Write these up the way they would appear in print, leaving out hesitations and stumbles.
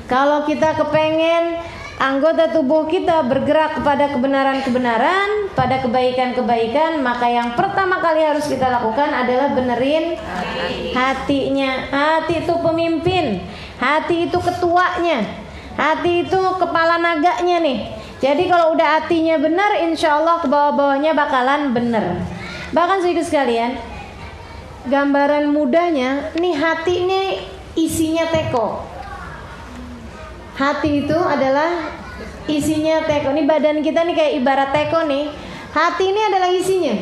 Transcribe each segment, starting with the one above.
Kalau kita kepengen anggota tubuh kita bergerak kepada kebenaran-kebenaran, pada kebaikan-kebaikan, maka yang pertama kali harus kita lakukan adalah benerin hatinya. Hati itu pemimpin, hati itu ketuanya, hati itu kepala naganya nih. Jadi kalau udah hatinya benar, insya Allah ke bawah-bawahnya bakalan benar. Bahkan sedikit sekalian, gambaran mudahnya, nih hati ini isinya teko. Hati itu adalah isinya teko. Ini badan kita nih kayak ibarat teko nih. Hati ini adalah isinya.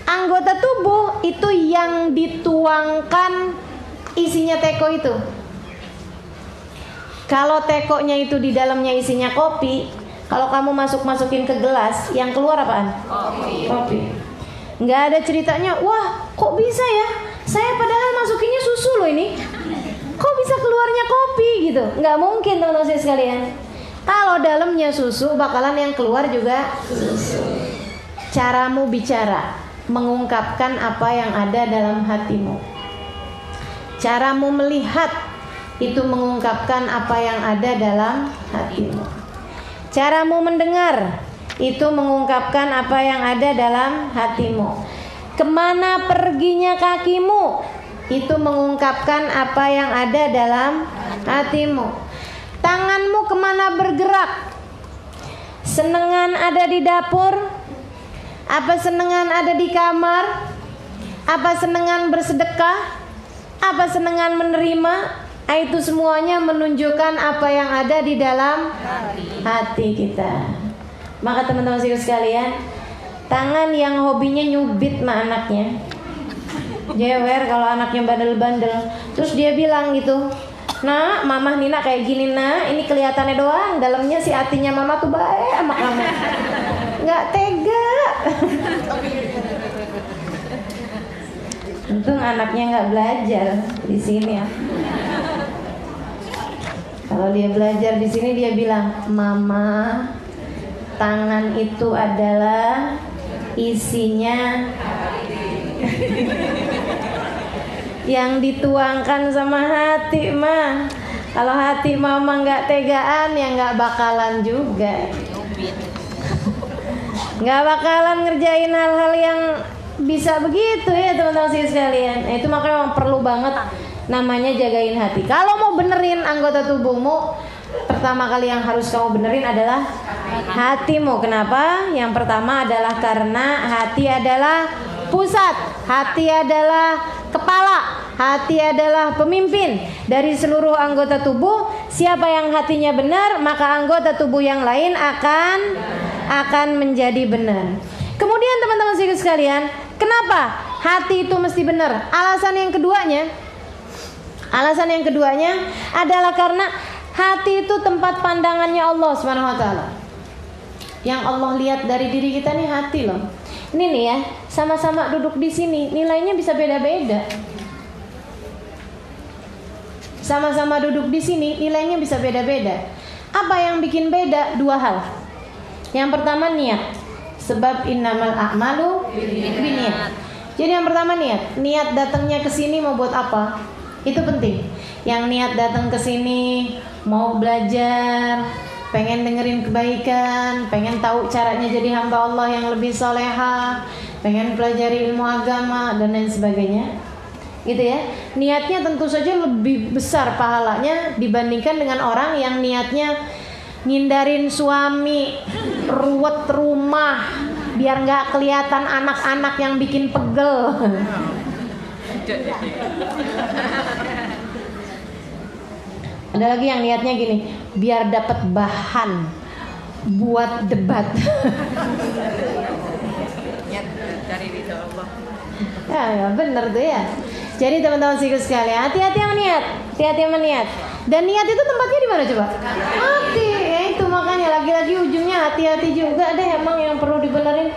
Anggota tubuh itu yang dituangkan isinya teko itu. Kalau tekonya itu di dalamnya isinya kopi, kalau kamu masukin ke gelas, yang keluar apaan? Kopi. Nggak ada ceritanya, wah kok bisa ya? Saya padahal masukinnya susu loh ini. Kok bisa keluarnya kopi gitu? Nggak mungkin teman-teman sekalian. Kalau dalamnya susu, bakalan yang keluar juga susu. Caramu bicara, mengungkapkan apa yang ada dalam hatimu. Caramu melihat, itu mengungkapkan apa yang ada dalam hatimu. Caramu mendengar, itu mengungkapkan apa yang ada dalam hatimu. Kemana perginya kakimu, itu mengungkapkan apa yang ada dalam hatimu. Tanganmu kemana bergerak? Senengan ada di dapur? Apa senengan ada di kamar? Apa senengan bersedekah? Apa senengan menerima? Itu semuanya menunjukkan apa yang ada di dalam hati kita. Maka teman-teman sekalian, tangan yang hobinya nyubit sama anaknya, jewer kalau anaknya bandel-bandel, terus dia bilang gitu, nah mamah Nina kayak gini, nah ini kelihatannya doang, dalamnya si hatinya mama tuh baik sama kamu. Nggak tega. Untung anaknya nggak belajar di sini ya. Kalau dia belajar di sini dia bilang, mama, tangan itu adalah isinya yang dituangkan sama hati mah. Kalau hati mama nggak tegaan, ya nggak bakalan juga. Nggak bakalan ngerjain hal-hal yang bisa begitu ya teman-teman sekalian. Itu makanya memang perlu banget namanya jagain hati. Kalau mau benerin anggota tubuhmu, pertama kali yang harus kamu benerin adalah hatimu. Kenapa? Yang pertama adalah karena hati adalah pusat, hati adalah kepala, hati adalah pemimpin dari seluruh anggota tubuh. Siapa yang hatinya benar, maka anggota tubuh yang lain akan menjadi benar. Kemudian teman-teman sekalian, kenapa hati itu mesti benar? Alasan yang keduanya adalah karena hati itu tempat pandangannya Allah Subhanahu wa taala. Yang Allah lihat dari diri kita nih hati loh. Ini nih ya, sama-sama duduk di sini, nilainya bisa beda-beda. Sama-sama duduk di sini, nilainya bisa beda-beda. Apa yang bikin beda? Dua hal. Yang pertama niat. Sebab innamal a'malu binniyat. Jadi yang pertama niat datangnya ke sini mau buat apa? Itu penting. Yang niat datang ke sini mau belajar, pengen dengerin kebaikan, pengen tahu caranya jadi hamba Allah yang lebih soleha, pengen pelajari ilmu agama dan lain sebagainya, gitu ya. Niatnya tentu saja lebih besar pahalanya dibandingkan dengan orang yang niatnya ngindarin suami, ruwet rumah, biar nggak kelihatan anak-anak yang bikin pegel. Ada lagi yang niatnya gini, biar dapat bahan buat debat. Cari ridho Allah. Ya bener tuh ya. Jadi teman-teman sekalian, hati-hati sama niat, hati-hati sama niat. Dan niat itu tempatnya di mana coba? Hati. Ya itu makanya lagi-lagi ujungnya hati-hati juga deh, emang yang perlu dibenerin.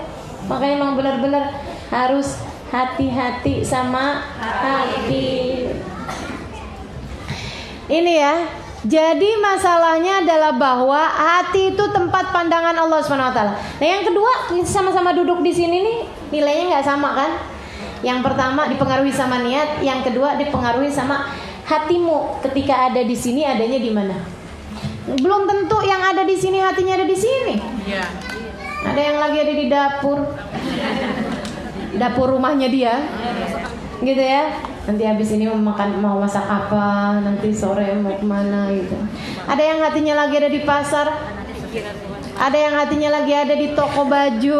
Makanya emang benar-benar harus hati-hati sama hati. Ini ya. Jadi masalahnya adalah bahwa hati itu tempat pandangan Allah Subhanahu wa taala. Nah, yang kedua, sama-sama duduk di sini nih, nilainya nggak sama kan? Yang pertama dipengaruhi sama niat, yang kedua dipengaruhi sama hatimu. Ketika ada di sini, adanya di mana? Belum tentu yang ada di sini hatinya ada di sini. Iya. Ada yang lagi ada di dapur rumahnya dia, gitu ya. Nanti habis ini mau masak apa, nanti sore mau kemana gitu. Ada yang hatinya lagi ada di pasar, ada yang hatinya lagi ada di toko baju.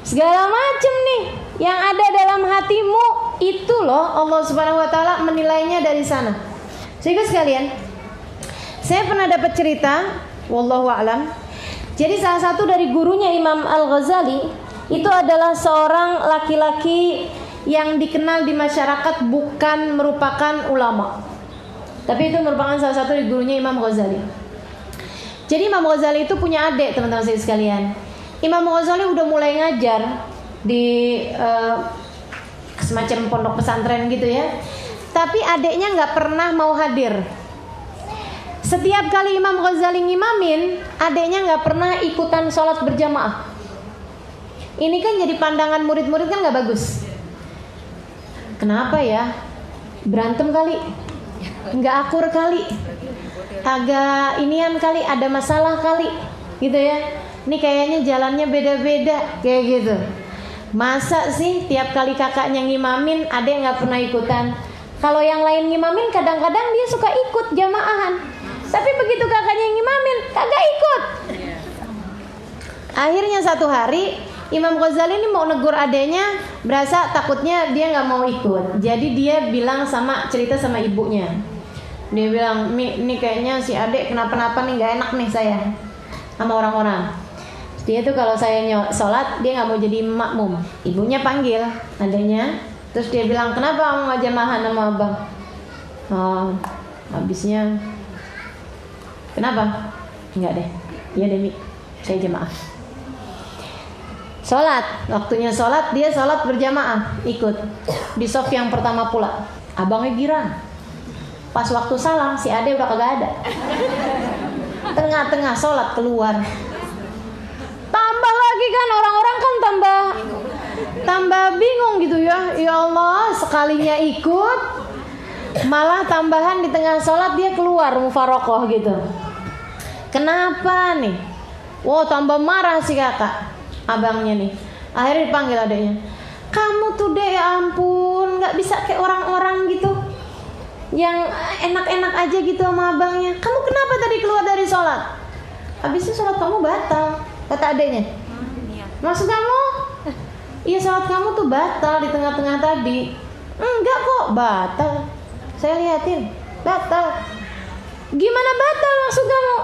Segala macam nih yang ada dalam hatimu itu loh Allah Subhanahu wa taala menilainya dari sana. Sehingga sekalian, saya pernah dapat cerita, wallahu a'lam. Jadi salah satu dari gurunya Imam Al-Ghazali itu adalah seorang laki-laki yang dikenal di masyarakat bukan merupakan ulama, tapi itu merupakan salah satu dari gurunya Imam Ghazali. Jadi Imam Ghazali itu punya adik, teman-teman saya sekalian. Imam Ghazali udah mulai ngajar di semacam pondok pesantren gitu ya, tapi adiknya nggak pernah mau hadir. Setiap kali Imam Ghazali ngimamin, adiknya nggak pernah ikutan sholat berjamaah. Ini kan jadi pandangan murid-murid kan nggak bagus. Kenapa ya? Berantem kali, nggak akur kali, agak inian kali, ada masalah kali, gitu ya. Ini kayaknya jalannya beda-beda, kayak gitu. Masa sih tiap kali kakaknya ngimamin, adek nggak pernah ikutan? Kalau yang lain ngimamin, kadang-kadang dia suka ikut jamaahan. Tapi begitu kakaknya yang ngimamin, kagak ikut. Akhirnya satu hari Imam Ghazali ini mau negur adeknya, berasa takutnya dia nggak mau ikut. Jadi dia bilang cerita sama ibunya. Dia bilang, ini kayaknya si adek kenapa-napa nih, nggak enak nih saya sama orang-orang. Dia tuh kalau saya sholat dia nggak mau jadi makmum. Ibunya panggil adeknya, terus dia bilang, kenapa kamu nggak jamahan sama abang? Oh, habisnya kenapa? Enggak deh. Iya deh Mi, saya jamaah. Sholat, waktunya sholat, dia sholat berjamaah, ikut di saf yang pertama pula. Abangnya girang. Pas waktu salam si ade udah kagak ada. Tengah-tengah sholat keluar. Tambah lagi kan orang-orang kan tambah bingung gitu ya. Ya Allah, sekalinya ikut, malah tambahan di tengah sholat dia keluar mufarokoh gitu. Kenapa nih? Wow, tambah marah si kakak, abangnya nih. Akhirnya dipanggil adanya. Kamu tuh deh, ya ampun, nggak bisa kayak orang-orang gitu, yang enak-enak aja gitu sama abangnya. Kamu kenapa tadi keluar dari sholat? Habisnya sholat kamu batal, kata adanya. Maksud kamu? Iya, sholat kamu tuh batal di tengah-tengah tadi. Enggak kok, batal. Saya liatin, batal. Gimana batal maksud kamu?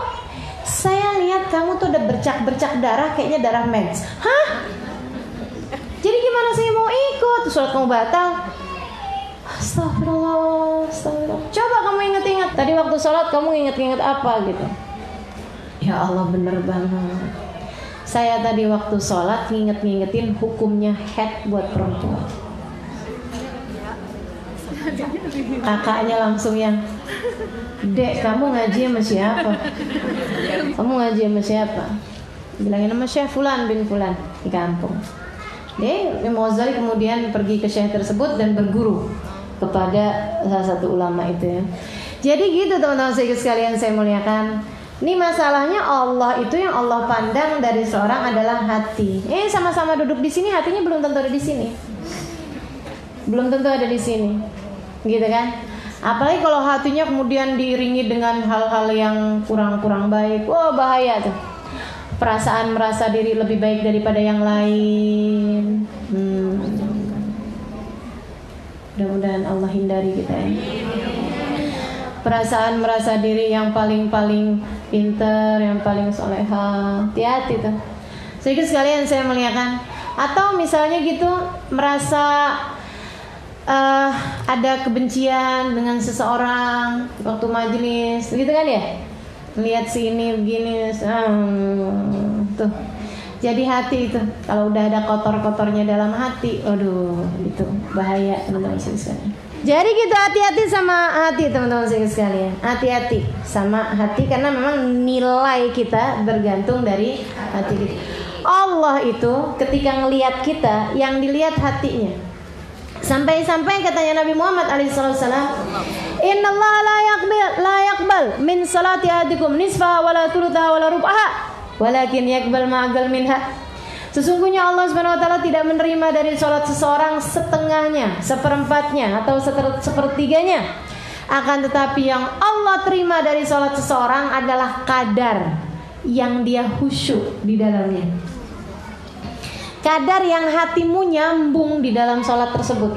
Saya lihat kamu tuh ada bercak-bercak darah, kayaknya darah mens. Hah? Jadi gimana saya mau ikut? Sholat kamu batal? Astagfirullah. Coba kamu inget-inget, tadi waktu sholat kamu inget-inget apa gitu? Ya Allah, bener banget. Saya tadi waktu sholat ngingetin hukumnya head buat perempuan. Kakaknya langsung yang, Dek, kamu ngaji sama siapa? Kamu ngaji sama siapa? Bilangin sama Syekh Fulan bin Fulan di kampung. Imam Ghazali kemudian pergi ke Syekh tersebut dan berguru kepada salah satu ulama itu ya. Jadi gitu teman-teman sekalian saya muliakan. Ini masalahnya Allah itu yang Allah pandang dari seorang adalah hati. Sama-sama duduk di sini, hatinya belum tentu ada di sini. Belum tentu ada di sini. Gitu kan? Apalagi kalau hatinya kemudian diiringi dengan hal-hal yang kurang-kurang baik. Wah, bahaya tuh. Perasaan merasa diri lebih baik daripada yang lain. Mudah-mudahan Allah hindari kita ya. Perasaan merasa diri yang paling pinter, yang paling soleha. Hati-hati tuh. Sedikit sekalian saya muliakan. Atau misalnya gitu merasa ada kebencian dengan seseorang waktu majelis, gitu kan ya? Lihat sini begini, tuh. Jadi hati itu kalau udah ada kotor-kotornya dalam hati, aduh, itu bahaya teman-teman sekalian. Jadi kita hati-hati sama hati teman-teman sekalian. Hati-hati sama hati karena memang nilai kita bergantung dari hati kita. Allah itu ketika ngelihat kita, yang dilihat hatinya. Sampai-sampai katanya Nabi Muhammad alaihissalam, Innallaha la yaqbal min salati ahadikum nisfaha wala thuluthaha wala rub'aha walakin yaqbal ma'aqal minha. Sesungguhnya Allah Subhanahu wa taala tidak menerima dari salat seseorang setengahnya, seperempatnya atau sepertiganya. Akan tetapi yang Allah terima dari salat seseorang adalah kadar yang dia khusyuk di dalamnya. Kadar yang hatimu nyambung di dalam salat tersebut.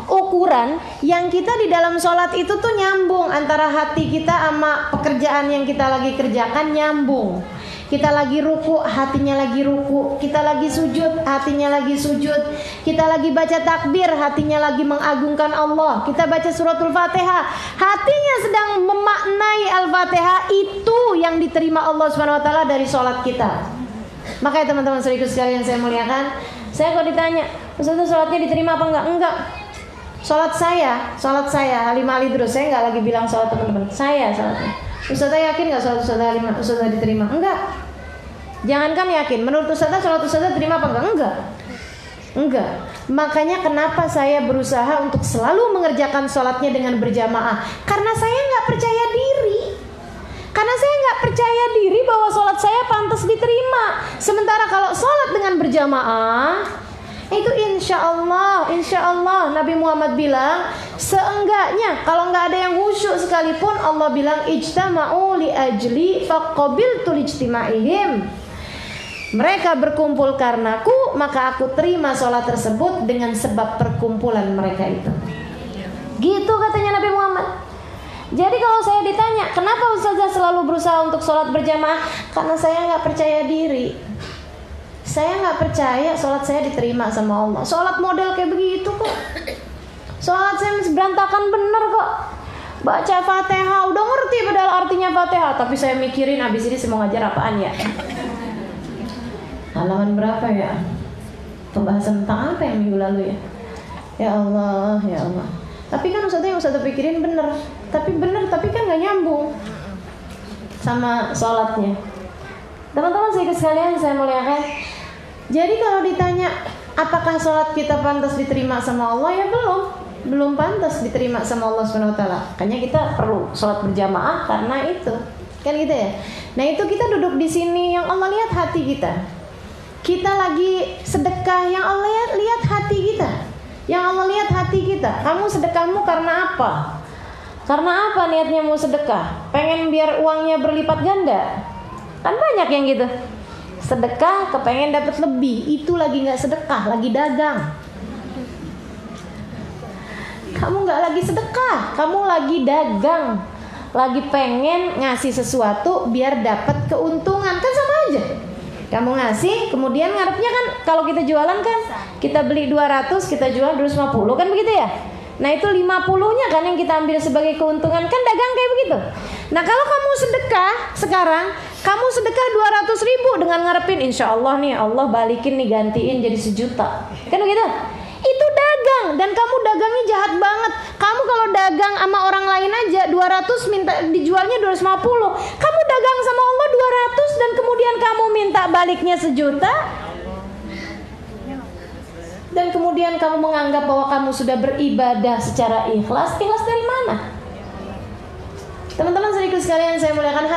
Ukuran yang kita di dalam sholat itu tuh nyambung antara hati kita sama pekerjaan yang kita lagi kerjakan, nyambung. Kita lagi ruku, hatinya lagi ruku. Kita lagi sujud, hatinya lagi sujud. Kita lagi baca takbir, hatinya lagi mengagungkan Allah. Kita baca suratul Fatihah, hatinya sedang memaknai Al-Fatihah. Itu yang diterima Allah SWT dari sholat kita. Makanya teman-teman saudaraku sekalian saya muliakan, saya kalau ditanya, Ustaz sholatnya diterima apa enggak? Enggak. Sholat saya Halimah Alidrus, saya nggak lagi bilang sholat teman-teman, saya sholatnya. Ustazah yakin nggak sholat Ustazah diterima? Enggak. Jangankan yakin, menurut Ustazah sholat Ustazah diterima apa enggak? Enggak. Makanya kenapa saya berusaha untuk selalu mengerjakan sholatnya dengan berjamaah? Karena saya nggak percaya diri. Karena saya nggak percaya diri bahwa sholat saya pantas diterima. Sementara kalau sholat dengan berjamaah, itu insya Allah Nabi Muhammad bilang, seenggaknya kalau nggak ada yang khusyuk sekalipun, Allah bilang ijtama'u li ajli faqabiltu lijtima'ihim. Mereka berkumpul karenaku, maka aku terima sholat tersebut dengan sebab perkumpulan mereka itu. Gitu katanya Nabi Muhammad. Jadi kalau saya ditanya, kenapa Ustazah selalu berusaha untuk sholat berjamaah? Karena saya nggak percaya diri. Saya nggak percaya sholat saya diterima sama Allah. Sholat model kayak begitu kok. Sholat saya masih berantakan bener kok. Baca Fatihah, udah ngerti padahal artinya Fatihah, tapi saya mikirin abis ini saya mau ngajar apaan ya. Halaman berapa ya? Pembahasan tentang apa yang minggu lalu ya? Ya Allah, ya Allah. Tapi kan Ustazah yang Ustazah pikirin bener. Tapi kan nggak nyambung sama sholatnya. Teman-teman sekalian saya muliakan. Jadi kalau ditanya apakah sholat kita pantas diterima sama Allah, ya belum pantas diterima sama Allah SWT. Makanya kita perlu sholat berjamaah karena itu, kan gitu ya. Nah itu kita duduk di sini, yang Allah lihat hati kita. Kita lagi sedekah, yang Allah lihat hati kita. Yang Allah lihat hati kita. Kamu sedekahmu karena apa? Karena apa niatnya mau sedekah? Pengen biar uangnya berlipat ganda? Kan banyak yang gitu. Sedekah kepengen dapat lebih, itu lagi nggak sedekah, lagi dagang. Kamu nggak lagi sedekah, kamu lagi dagang, lagi pengen ngasih sesuatu biar dapat keuntungan, kan sama aja. Kamu ngasih, kemudian ngarepnya kan kalau kita jualan kan, kita beli 200, kita jual 250, kan begitu ya? Nah itu 50-nya kan yang kita ambil sebagai keuntungan, kan dagang kayak begitu. Nah kalau kamu sedekah sekarang, kamu sedekah 200.000 dengan ngarepin insya Allah nih Allah balikin nih, gantiin jadi 1 juta, kan begitu? Itu dagang, dan kamu dagangnya jahat banget. Kamu kalau dagang sama orang lain aja 200 minta dijualnya 250. Kamu dagang sama Allah 200 dan kemudian kamu minta baliknya 1 juta. Dan kemudian kamu menganggap bahwa kamu sudah beribadah secara ikhlas. Ikhlas dari mana? Teman-teman saudaraku sekalian saya muliakan,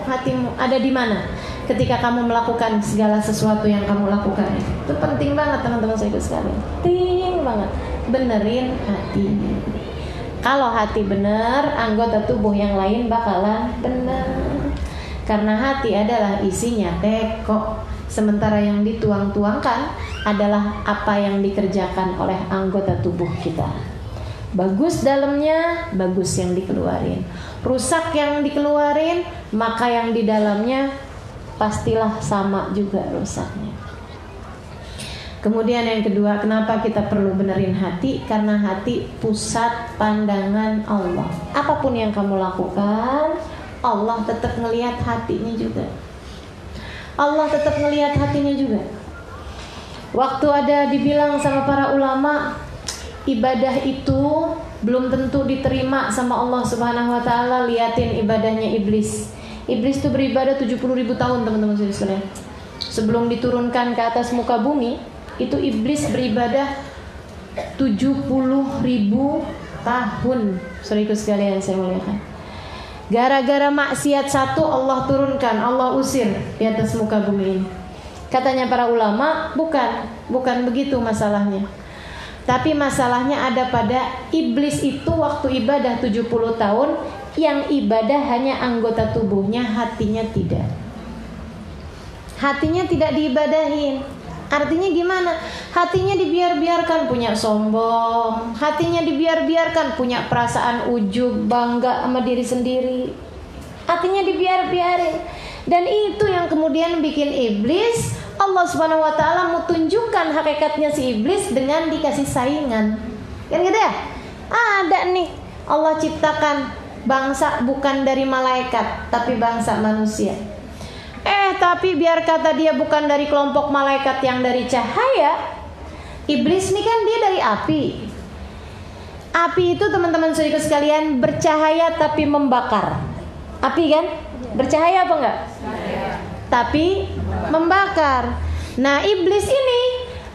hatimu ada di mana ketika kamu melakukan segala sesuatu yang kamu lakukan. Itu penting banget teman-teman saudaraku sekalian. Penting banget. Benerin hati. Kalau hati bener, anggota tubuh yang lain bakalan bener. Karena hati adalah isinya teko. Sementara yang dituang-tuangkan adalah apa yang dikerjakan oleh anggota tubuh kita. Bagus dalamnya, bagus yang dikeluarin. Rusak yang dikeluarin, maka yang di dalamnya pastilah sama juga rusaknya. Kemudian yang kedua, kenapa kita perlu benerin hati? Karena hati pusat pandangan Allah. Apapun yang kamu lakukan, Allah tetap ngelihat hatinya juga. Allah tetap ngelihat hatinya juga. Waktu ada dibilang sama para ulama, ibadah itu belum tentu diterima sama Allah Subhanahu wa taala, liatin ibadahnya iblis. Iblis itu beribadah 70.000 tahun teman-teman sekalian. Sebelum diturunkan ke atas muka bumi, itu iblis beribadah 70.000 tahun. Saudaraku sekalian saya muliakan. Gara-gara maksiat satu Allah turunkan, Allah usir di atas muka bumi ini. Katanya para ulama, bukan begitu masalahnya. Tapi masalahnya ada pada iblis itu waktu ibadah 70 tahun, yang ibadah hanya anggota tubuhnya, hatinya tidak. Hatinya tidak diibadahin. Artinya gimana? Hatinya dibiarkan punya sombong, hatinya dibiarkan punya perasaan ujub, bangga sama diri sendiri. Hatinya dibiarin. Dan itu yang kemudian bikin iblis, Allah Subhanahu wa taala mau tunjukkan hakikatnya si iblis dengan dikasih saingan. Kan gitu ya? Ada nih, Allah ciptakan bangsa bukan dari malaikat, tapi bangsa manusia. Tapi biar kata dia bukan dari kelompok malaikat yang dari cahaya, iblis ini kan dia dari api. Api itu teman-teman saudara sekalian bercahaya tapi membakar. Api kan? Bercahaya apa enggak? Tapi membakar. Nah, iblis ini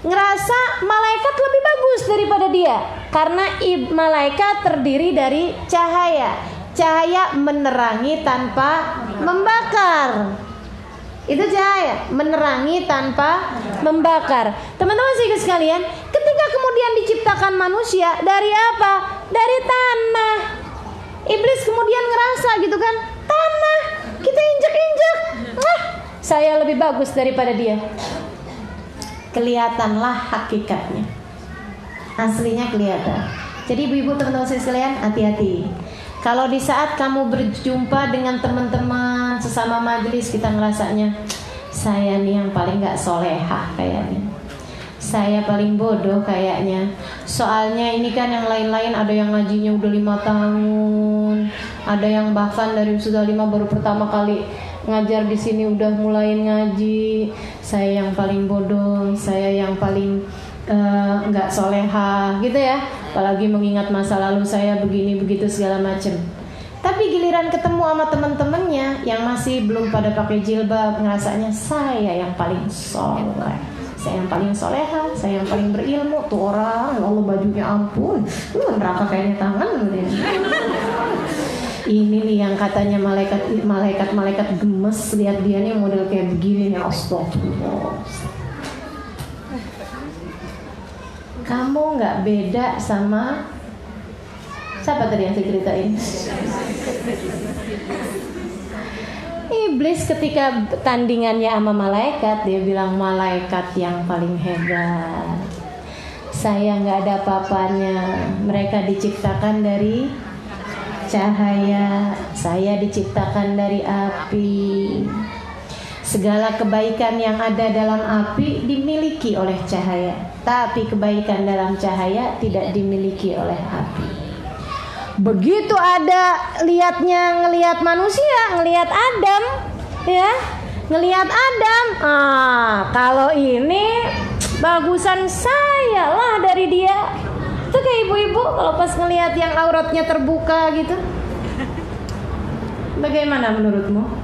ngerasa malaikat lebih bagus daripada dia, karena malaikat terdiri dari cahaya. Cahaya menerangi tanpa membakar. Itu cahaya, menerangi tanpa membakar. Teman-teman sekalian, ketika kemudian diciptakan manusia dari apa? Dari tanah. Iblis kemudian ngerasa gitu kan, tanah, kita injek-injek, saya lebih bagus daripada dia. Kelihatanlah hakikatnya, aslinya kelihatan. Jadi ibu-ibu, teman-teman sekalian, hati-hati. Kalau di saat kamu berjumpa dengan teman-teman sesama majelis, kita ngerasanya, saya nih yang paling gak solehah kayaknya, saya paling bodoh kayaknya. Soalnya ini kan yang lain-lain ada yang ngajinya udah 5 tahun, ada yang bahkan dari sudah 5 baru pertama kali ngajar di sini udah mulai ngaji. Saya yang paling bodoh, saya yang paling nggak soleha gitu ya. Apalagi mengingat masa lalu saya begini begitu segala macam. Tapi giliran ketemu sama teman-temannya yang masih belum pada pakai jilbab, ngerasanya saya yang paling soleh, saya yang paling soleha, saya yang paling berilmu. Tuh orang, ya Allah bajunya ampun, neraka kayaknya tangan. Ini nih yang katanya malaikat gemes lihat dia nih model kayak begini nih. Astagfirullah. Kamu nggak beda sama siapa tadi yang saya ceritain? Iblis ketika tandingannya sama malaikat, dia bilang malaikat yang paling hebat. Saya nggak ada apa-apanya. Mereka diciptakan dari cahaya, saya diciptakan dari api. Segala kebaikan yang ada dalam api dimiliki oleh cahaya, tapi kebaikan dalam cahaya tidak dimiliki oleh api. Begitu ada ngelihat manusia, ngelihat Adam, ya, ngelihat Adam. Kalau ini bagusan saya lah dari dia. Itu kayak ibu-ibu kalau pas ngelihat yang auratnya terbuka gitu. Bagaimana menurutmu?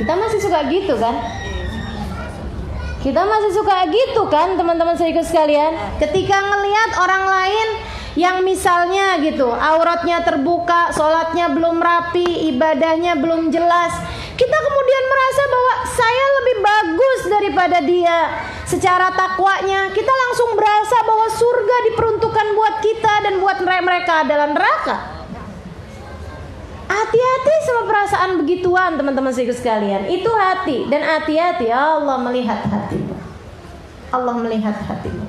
Kita masih suka gitu kan? Kita masih suka gitu kan, teman-teman saudara sekalian? Ketika ngelihat orang lain yang misalnya gitu, auratnya terbuka, sholatnya belum rapi, ibadahnya belum jelas, kita kemudian merasa bahwa saya lebih bagus daripada dia. Secara takwanya, kita langsung berasa bahwa surga diperuntukkan buat kita dan buat mereka adalah neraka. Hati-hati sama perasaan begituan, teman-teman sekalian. Itu hati, dan hati-hati, Allah melihat hatimu. Allah melihat hatimu.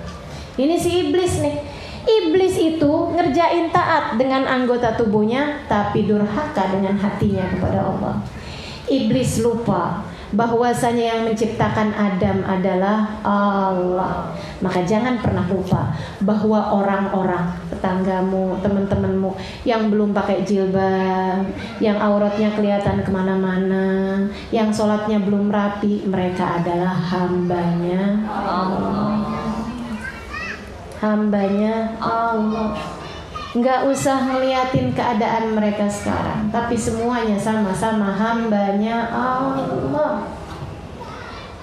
Ini si iblis nih. Iblis itu ngerjain taat dengan anggota tubuhnya, tapi durhaka dengan hatinya kepada Allah. Iblis lupa bahwasanya yang menciptakan Adam adalah Allah. Maka jangan pernah lupa bahwa orang-orang tetanggamu, teman-temanmu yang belum pakai jilbab, yang auratnya kelihatan kemana-mana, yang sholatnya belum rapi, mereka adalah hambanya Allah. Hambanya Allah. Nggak usah ngeliatin keadaan mereka sekarang, tapi semuanya sama-sama hambanya Allah.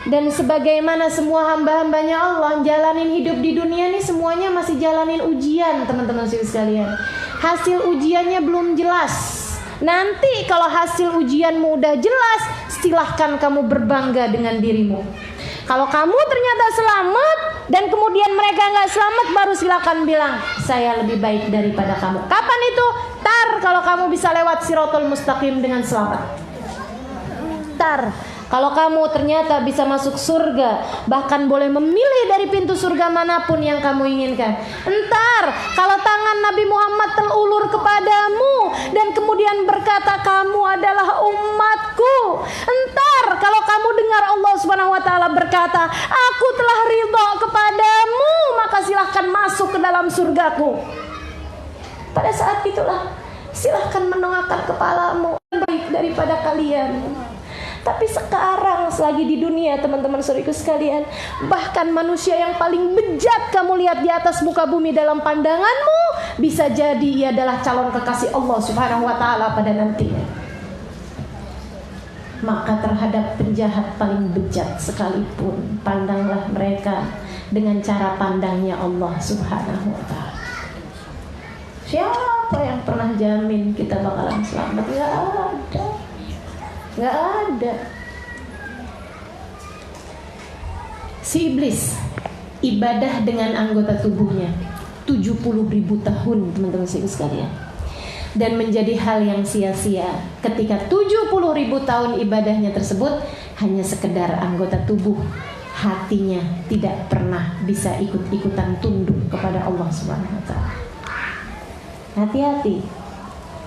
Dan sebagaimana semua hamba-hambanya Allah jalanin hidup di dunia ini, semuanya masih jalanin ujian, teman-teman sekalian. Hasil ujiannya belum jelas, Nanti kalau hasil ujianmu udah jelas, silahkan kamu berbangga dengan dirimu. Kalau kamu ternyata selamat dan kemudian mereka nggak selamat, baru silakan bilang saya lebih baik daripada kamu. Kapan itu? Kalau kamu bisa lewat Shirathul Mustaqim dengan selamat. Kalau kamu ternyata bisa masuk surga, bahkan boleh memilih dari pintu surga manapun yang kamu inginkan. Kalau tangan Nabi Muhammad terulur kepadamu dan kemudian berkata kamu adalah umatku. Kalau kamu dengar Allah Subhanahu wa taala berkata, aku telah ridha kepadamu, maka silahkan masuk ke dalam surgaku. Pada saat itulah silahkan menongakkan kepalamu, baik daripada kalian. Tapi sekarang selagi di dunia, teman-teman saudaraku sekalian, bahkan manusia yang paling bejat kamu lihat di atas muka bumi dalam pandanganmu, bisa jadi ia adalah calon kekasih Allah Subhanahu wa taala pada nantinya. Maka terhadap penjahat paling bejat sekalipun, pandanglah mereka dengan cara pandangnya Allah Subhanahu wa taala. Siapa yang pernah jamin kita bakalan selamat? Gak ada. Si iblis ibadah dengan anggota tubuhnya 70.000 tahun, teman-teman sekalian, dan menjadi hal yang sia-sia ketika 70.000 tahun ibadahnya tersebut hanya sekedar anggota tubuh. Hatinya tidak pernah bisa ikut-ikutan tunduk kepada Allah Subhanahu wa taala. Hati-hati,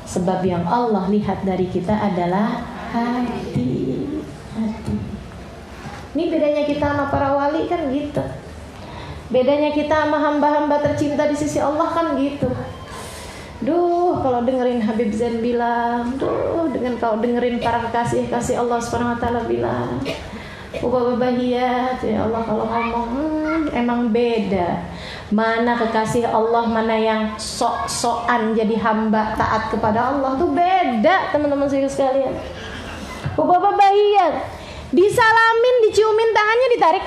sebab yang Allah lihat dari kita adalah hati. Ini bedanya kita sama para wali kan gitu. Bedanya kita sama hamba-hamba tercinta di sisi Allah kan gitu. Kalau dengerin Habib Zain bilang, kalau dengerin para kekasih Allah Subhanahu wa taala bilang, Bahiyat, ya Allah kalau ngomong emang beda. Mana kekasih Allah, mana yang sok-sokan jadi hamba taat kepada Allah tuh beda, teman-teman sekalian. Bahiyat, disalamin, diciumin tangannya, ditarik.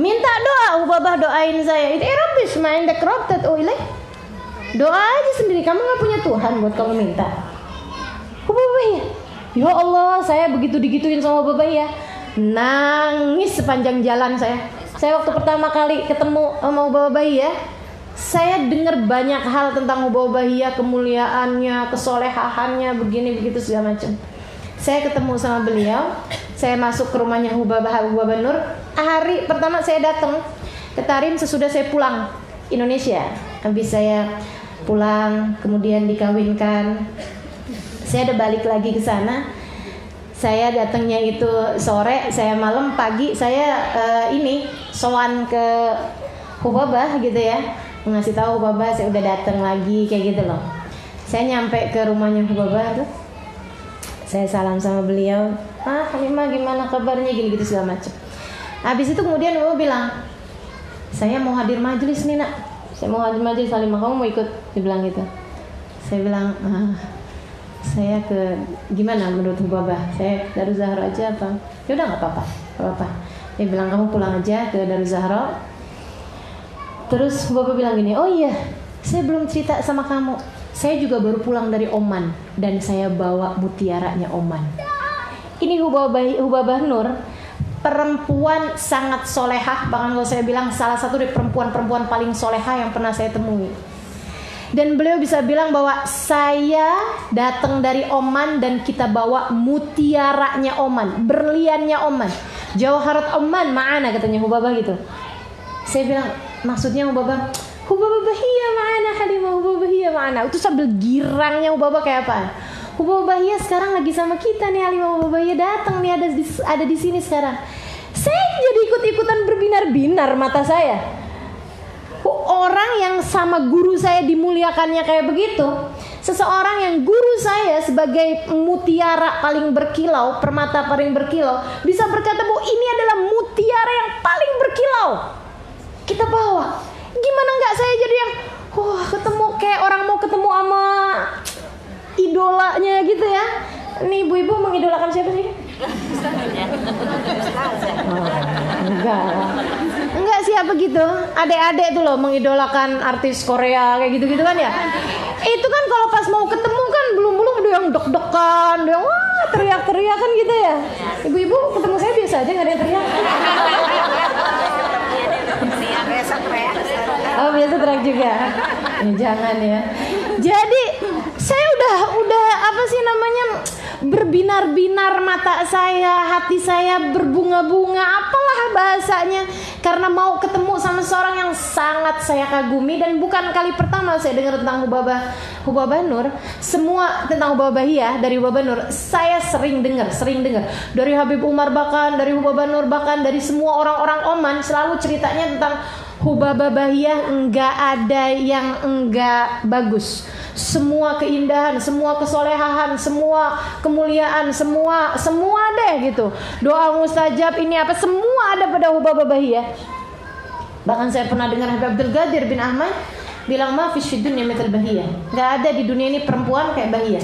Minta doa, Ubabah doain saya. Itu Rabbis main dekrotet ilaih. Doa aja sendiri, kamu nggak punya Tuhan buat kamu minta. Bahiyat, ya Allah saya begitu digituin sama Bahiyat, nangis sepanjang jalan saya. Saya waktu pertama kali ketemu sama Bahiyat, saya dengar banyak hal tentang Bahiyat, kemuliaannya, kesolehahannya, begini begitu segala macam. Saya ketemu sama beliau, saya masuk ke rumahnya Hubabah Nur. Hari pertama saya datang ke Tarim sesudah saya pulang Indonesia. Habis saya pulang, kemudian dikawinkan, saya udah balik lagi ke sana. Saya datangnya itu sore, saya malam, pagi saya sowan ke Hubabah gitu ya, ngasih tahu Hubabah saya udah datang lagi kayak gitu loh. Saya nyampe ke rumahnya Hubabah tuh, saya salam sama beliau, Halimah gimana kabarnya, gini gitu segala macam. Habis itu kemudian Hubabah bilang, saya mau hadir majelis nih nak, saya mau hadir majelis, Halimah kamu mau ikut? Dia bilang gitu. Saya bilang, saya ke gimana menurut Hubabah, saya Darul Zahra aja apa? Ya udah nggak apa-apa. Dia bilang kamu pulang aja ke Darul Zahra. Terus Hubabah bilang gini, oh iya, saya belum cerita sama kamu. Saya juga baru pulang dari Oman dan saya bawa mutiaranya Oman. Ini Hubabah Nur, perempuan sangat solehah, bahkan kalau saya bilang salah satu dari perempuan paling solehah yang pernah saya temui. Dan beliau bisa bilang bahwa saya datang dari Oman dan kita bawa mutiaranya Oman, berliannya Oman, Jawharat Oman ma'ana, katanya Hubabah gitu. Saya bilang maksudnya Hubabah Bahiyah ma'ana Halimah, Hubabah Bahiyah ma'ana. Itu sambil girangnya Hubabah kayak apa? Hubabah Bahiyah sekarang lagi sama kita nih, Halimah. Hubabah Bahiyah datang nih, ada di sini sekarang. Saya jadi ikut-ikutan berbinar-binar mata saya. Orang yang sama guru saya dimuliakannya kayak begitu, seseorang yang guru saya sebagai mutiara paling berkilau, permata paling berkilau, bisa berkata bahwa ini adalah mutiara yang paling berkilau, kita bawa. Gimana nggak saya jadi yang ketemu kayak orang mau ketemu sama idolanya gitu ya. Nih ibu-ibu mengidolakan siapa sih? Enggak siapa gitu. Adek-adek tuh loh mengidolakan artis Korea kayak gitu-gitu kan ya. Itu kan kalau pas mau ketemu kan belum dia aja nggak ada yang teriak. Oh biasa teriak juga. Ya, jangan ya. Jadi saya udah apa sih namanya, berbinar-binar mata saya, hati saya berbunga-bunga, apalah bahasanya, karena mau ketemu sama seorang yang sangat saya kagumi. Dan bukan kali pertama saya dengar tentang Hubabah Nur. Semua tentang Hubabah Bahiyah dari Hubabah Nur saya sering dengar dari Habib Umar, bahkan dari Hubabah Nur, bahkan dari semua orang-orang Oman. Selalu ceritanya tentang Hubabah Bahiyah, enggak ada yang enggak bagus. Semua keindahan, semua kesolehan, semua kemuliaan, semua deh gitu. Doa mustajab ini apa, semua ada pada Hubabah Bahiyah. Bahkan saya pernah dengar Habib Abdul Qadir bin Ahmad bilang, ma fis dunya mithal Bahiyah. Enggak ada di dunia ini perempuan kayak Bahiyah.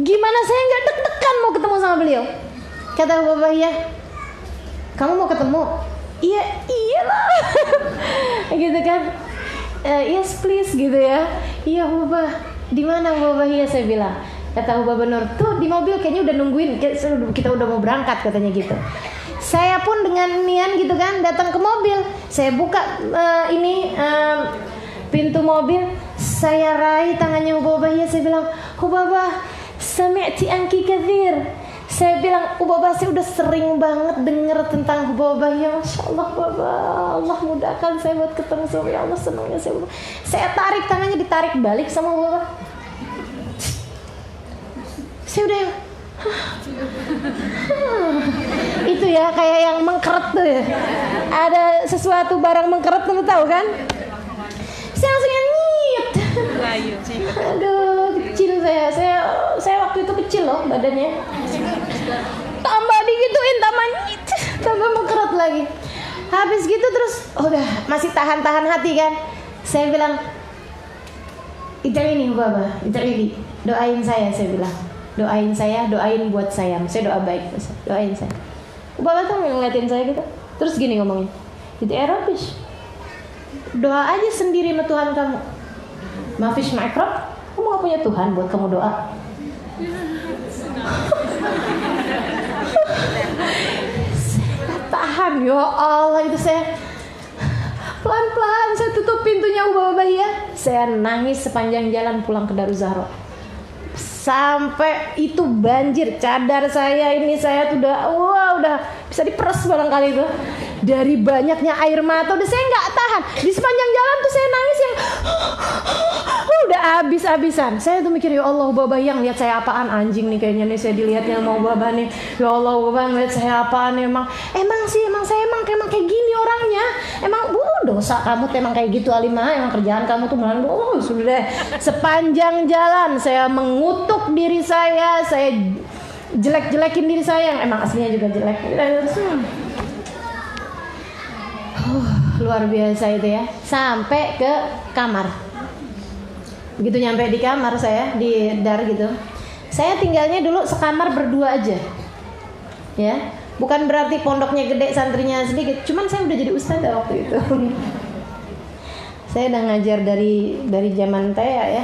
Gimana saya enggak deg-degan mau ketemu sama beliau? Kata Hubabah Bahiyah, kamu mau ketemu? Iyalah. Gitu kan. Yes please gitu ya. Iya Hubabah, di mana Hubabah Bahiyah, saya bilang. Kata Hubabah Nur, tuh di mobil kayaknya udah nungguin, kita udah mau berangkat katanya gitu. Saya pun dengan nian gitu kan datang ke mobil. Saya buka pintu mobil, saya raih tangannya Hubabah Bahiyah, saya bilang, Hubabah, sami'ti anki kathir. Saya bilang, Hubabah, saya udah sering banget dengar tentang Hubabah Bahiyah. Masya Allah Hubabah, Allah mudahkan saya buat ketemu sama, ya Allah senangnya saya. Saya tarik tangannya, ditarik balik sama Hubabah. Saya udah itu ya, kayak yang mengkeret tuh ya. Ada sesuatu barang mengkeret tuh, tahu kan? Saya langsung nyit. Aduh, kecil saya waktu itu kecil loh badannya. Tambah digituin, tambah mengkeret lagi. Habis gitu terus udah masih tahan hati kan. Saya bilang, idai ini Hubabah, idai, doain saya bilang. Doain saya, doain buat saya. Saya doa baik, doain saya. Hubabah tuh ngeliatin saya gitu. Terus gini ngomongin, itu Arabish. Doa aja sendiri sama Tuhan kamu. Mafish ma'ikrob, kamu gak punya Tuhan buat kamu doa. Saya tahan, ya Allah, itu saya pelan-pelan saya tutup pintunya Hubabah Bahiyah. Saya nangis sepanjang jalan pulang ke Daruzahra. Sampai itu banjir cadar saya, ini saya tuh udah bisa diperes barangkali itu. Dari banyaknya air mata udah saya nggak tahan. Di sepanjang jalan tuh saya nangis yang udah habis-habisan. Saya tuh mikir, ya Allah Hubabah yang lihat saya apaan, anjing nih kayaknya nih saya dilihatnya mau Hubabah nih. Ya Allah Hubabah ngeliat saya apaan nih, emang saya kayak gini orangnya. Emang dosa kamu tuh emang kayak gitu Alimah, emang kerjaan kamu tuh melalui sudah deh. Sepanjang jalan saya mengutuk diri saya jelek-jelekin diri saya yang emang aslinya juga jelek. Luar biasa itu ya. Sampai ke kamar. Begitu nyampe di kamar saya di dar gitu. Saya tinggalnya dulu sekamar berdua aja. Ya, bukan berarti pondoknya gede, santrinya sedikit. Cuman saya udah jadi ustazah waktu itu. Saya udah ngajar dari zaman saya ya.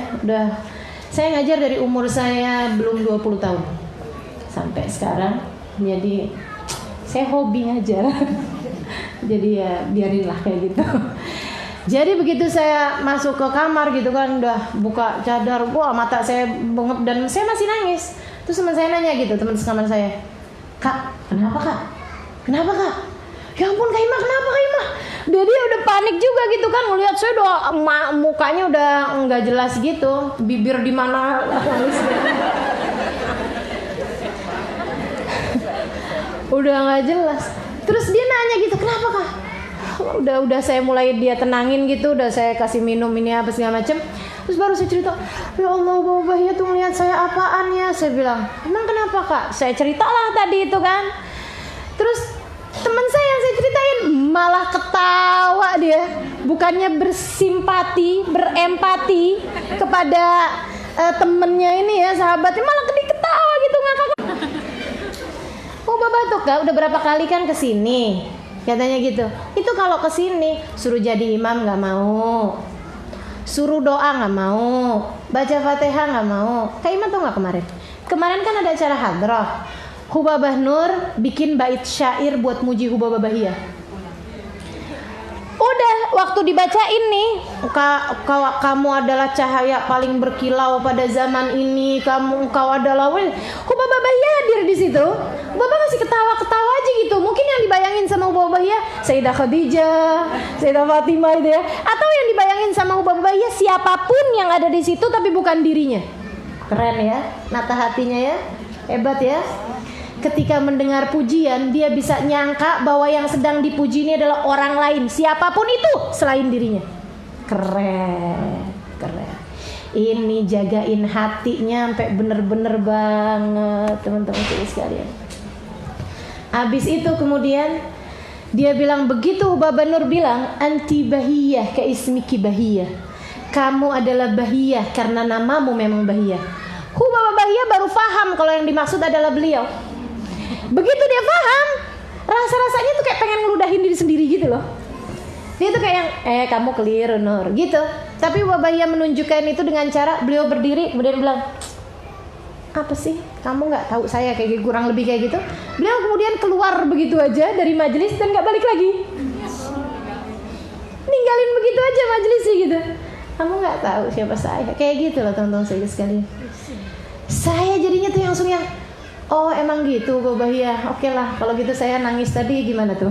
Saya ngajar dari umur saya belum 20 tahun sampai sekarang. Jadi saya hobi ngajar. Jadi ya biarinlah kayak gitu. Jadi begitu saya masuk ke kamar gitu kan, udah buka cadar, wah mata saya bengep dan saya masih nangis. Terus teman saya nanya gitu, teman sekamar saya, Kak, kenapa Kak? Ya ampun Kak Imah, kenapa Kak Imah? Dia udah panik juga gitu kan, ngelihat saya udah mukanya udah nggak jelas gitu, bibir di mana udah nggak jelas. Terus dia nanya gitu, kenapa Kak? Udah saya mulai dia tenangin gitu, udah saya kasih minum ini apa segala macem. Terus baru saya cerita, ya Allah Hubabah Bahiyah tuh ngeliat saya apaan ya? Saya bilang, emang kenapa Kak? Saya ceritalah tadi itu kan. Terus teman saya yang saya ceritain malah ketawa dia, bukannya bersimpati, berempati kepada temennya ini ya, sahabatnya, malah ketawa gitu ngakak. Hubabah tuh Kak udah berapa kali kan kesini, katanya gitu. Itu kalau kesini suruh jadi imam nggak mau, suruh doa nggak mau, baca fatihah nggak mau. Kak Imam tuh nggak kemarin kan ada acara hadrah. Hubabah Nur bikin bait syair buat muji Hubabah Bahiyah. Udah waktu dibacain nih, kamu adalah cahaya paling berkilau pada zaman ini, engkau adalah Hubabah Bahiyah hadir di situ. Hubabah masih ketawa-ketawa aja gitu. Mungkin yang dibayangin sama Hubabah Bahiyah Sayyidah Khadijah, Sayyidah Fatimah itu ya, atau yang dibayangin sama Hubabah Bahiyah siapapun yang ada di situ tapi bukan dirinya. Keren ya, nata hatinya ya, hebat ya. Ketika mendengar pujian, dia bisa nyangka bahwa yang sedang dipuji ini adalah orang lain, siapapun itu selain dirinya. Keren, keren. Ini jagain hatinya sampai bener-bener banget, teman-teman sekalian. Habis itu kemudian dia bilang, begitu Hubabah Nur bilang, anti bahiyah ka ismiki bahiyah. Kamu adalah bahiyah karena namamu memang bahiyah. Hubabah Bahiyah baru paham kalau yang dimaksud adalah beliau. Begitu dia paham, rasa-rasanya tuh kayak pengen ngeludahin diri sendiri gitu loh. Dia tuh kayak yang, kamu keliru Nur gitu. Tapi Hubabah Bahiyah menunjukkan itu dengan cara beliau berdiri kemudian bilang, apa sih, kamu gak tahu saya kayak gitu, kurang lebih kayak gitu. Beliau kemudian keluar begitu aja dari majelis dan gak balik lagi, ninggalin begitu aja majelisnya gitu. Kamu gak tahu siapa saya, kayak gitu loh teman-teman saya sekalian. Saya jadinya tuh langsung yang, oh emang gitu Hubabah Bahiyah. Oke lah kalau gitu saya nangis tadi gimana tuh.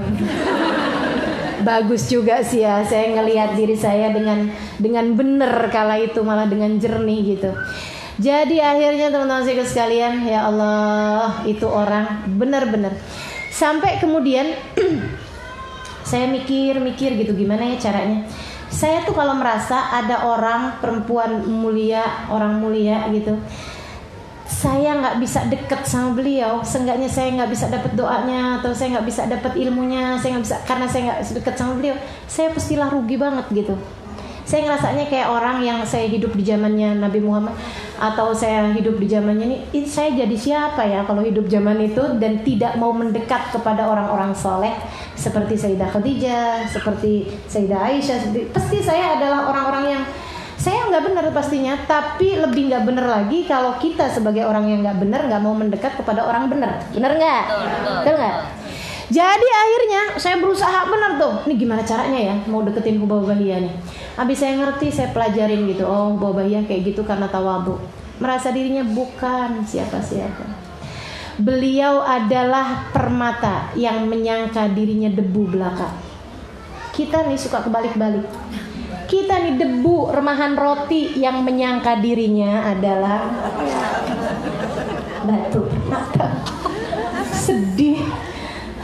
Bagus juga sih ya, saya ngelihat diri saya dengan benar kala itu, malah dengan jernih gitu. Jadi akhirnya teman-teman saya sekalian, ya Allah, itu orang benar-benar. Sampai kemudian saya mikir gitu, gimana ya caranya. Saya tuh kalau merasa ada orang perempuan mulia, orang mulia gitu, saya nggak bisa deket sama beliau, seenggaknya saya nggak bisa dapat doanya, atau saya nggak bisa dapat ilmunya, saya nggak bisa, karena saya nggak deket sama beliau, saya pastilah rugi banget gitu. Saya ngerasanya kayak orang yang saya hidup di zamannya Nabi Muhammad, atau saya hidup di zamannya ini, saya jadi siapa ya kalau hidup zaman itu dan tidak mau mendekat kepada orang-orang soleh seperti Sayyidah Khadijah, seperti Sayyidah Aisyah. Pasti saya adalah orang-orang yang saya nggak benar pastinya, tapi lebih nggak benar lagi kalau kita sebagai orang yang nggak benar nggak mau mendekat kepada orang benar, benar nggak? Betul nggak? Jadi akhirnya saya berusaha benar tuh, ini gimana caranya ya mau deketin Hubabah Bahiyah nih. Habis saya ngerti, saya pelajarin gitu. Oh Hubabah Bahiyah kayak gitu karena tawadhu, merasa dirinya bukan siapa-siapa. Beliau adalah permata yang menyangka dirinya debu belaka. Kita nih suka kebalik-balik. Kita nih debu remahan roti yang menyangka dirinya adalah batu. Sedih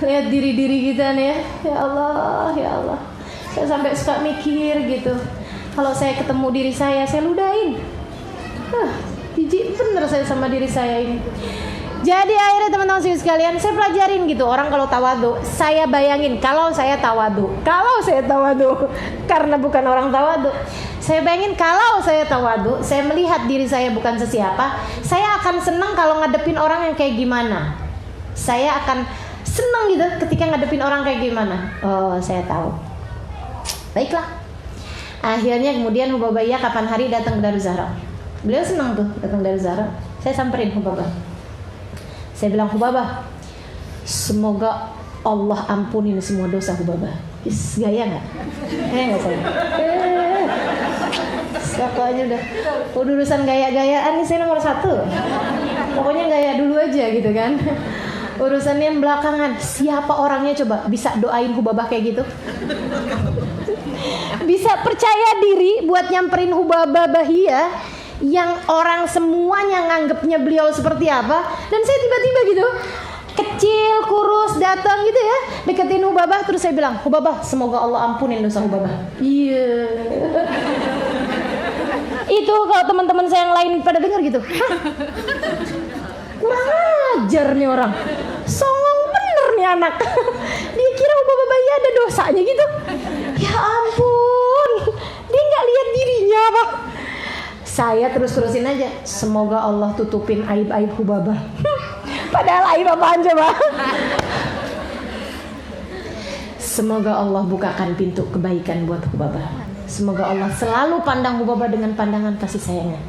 lihat diri-diri kita nih ya. Ya Allah, ya Allah. Saya sampai suka mikir gitu. Kalau saya ketemu diri saya ludahin. Jijik bener saya sama diri saya ini. Jadi akhirnya teman-teman sekalian, saya pelajarin gitu. Orang kalau tawadhu, saya bayangin kalau saya tawadhu, karena bukan orang tawadhu, saya bayangin kalau saya tawadhu, saya melihat diri saya bukan sesiapa, saya akan senang kalau ngadepin orang yang kayak gimana. Saya akan senang gitu ketika ngadepin orang kayak gimana. Oh saya tahu. Baiklah. Akhirnya kemudian Hubabah Bahiyah kapan hari datang ke Daruz Zahra. Beliau senang tuh datang ke Daruz Zahra. Saya samperin Hubabah. Saya bilang, Hubabah, semoga Allah ampunin semua dosa Hubabah. Gaya nggak? Nggak saya. Pokoknya udah urusan gaya-gayaan nih saya nomor 1. Pokoknya gaya dulu aja gitu kan. Urusannya yang belakangan. Siapa orangnya coba bisa doain Hubabah kayak gitu? Bisa percaya diri buat nyamperin Hubabah Bahiyah yang orang semuanya nganggepnya beliau seperti apa, dan saya tiba-tiba gitu kecil, kurus, datang gitu ya, deketin Hubabah, terus saya bilang, Hubabah, semoga Allah ampunin dosa Hubabah. Iya. Itu kalau teman-teman saya yang lain pada dengar gitu, kurang ajar nih orang, songong bener nih anak. Dia kira Hubabah Bahiyah ada dosanya gitu. Ya ampun, dia nggak lihat dirinya apa. Saya terus-terusin aja, semoga Allah tutupin aib-aib Hubabah. Padahal aib apaan coba? Semoga Allah bukakan pintu kebaikan buat Hubabah. Semoga Allah selalu pandang Hubabah dengan pandangan kasih sayangnya.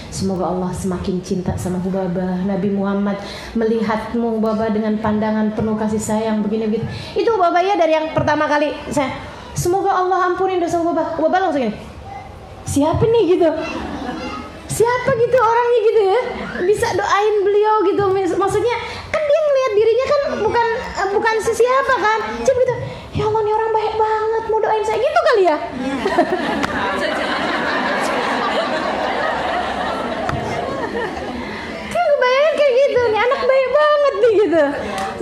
Semoga Allah semakin cinta sama Hubabah. Nabi Muhammad melihatmu Hubabah dengan pandangan penuh kasih sayang begini-begini. Itu Hubabah ya dari yang pertama kali saya, semoga Allah ampunin dosa Hubabah. Hubabah langsung gini, siapa nih gitu? Siapa gitu orangnya gitu ya? Bisa doain beliau gitu. Maksudnya kan dia ngelihat dirinya kan bukan si siapa kan. Cuma gitu, ya Allah nih orang baik banget mau doain saya gitu kali ya. Bayangin kayak gitu, nih anak baik banget nih gitu.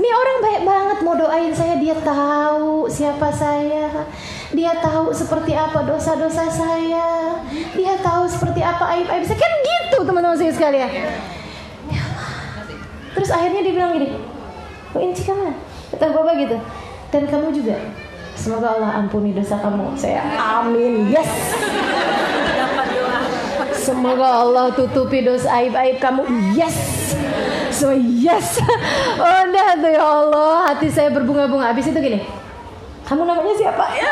Nih orang baik banget mau doain saya, dia tahu siapa saya. Dia tahu seperti apa dosa-dosa saya. Dia tahu seperti apa aib-aib saya. Kan gitu teman-teman saya sekalian. Ya Allah. Terus akhirnya dia bilang gini, "Oh Inci kamu?" Kata Bapak gitu. "Dan kamu juga. Semoga Allah ampuni dosa kamu." Saya amin. Yes. Semoga Allah tutupi dosa aib-aib kamu. Yes. So yes. Udah tuh ya Allah, hati saya berbunga-bunga. Habis itu gini, kamu namanya siapa? Ya.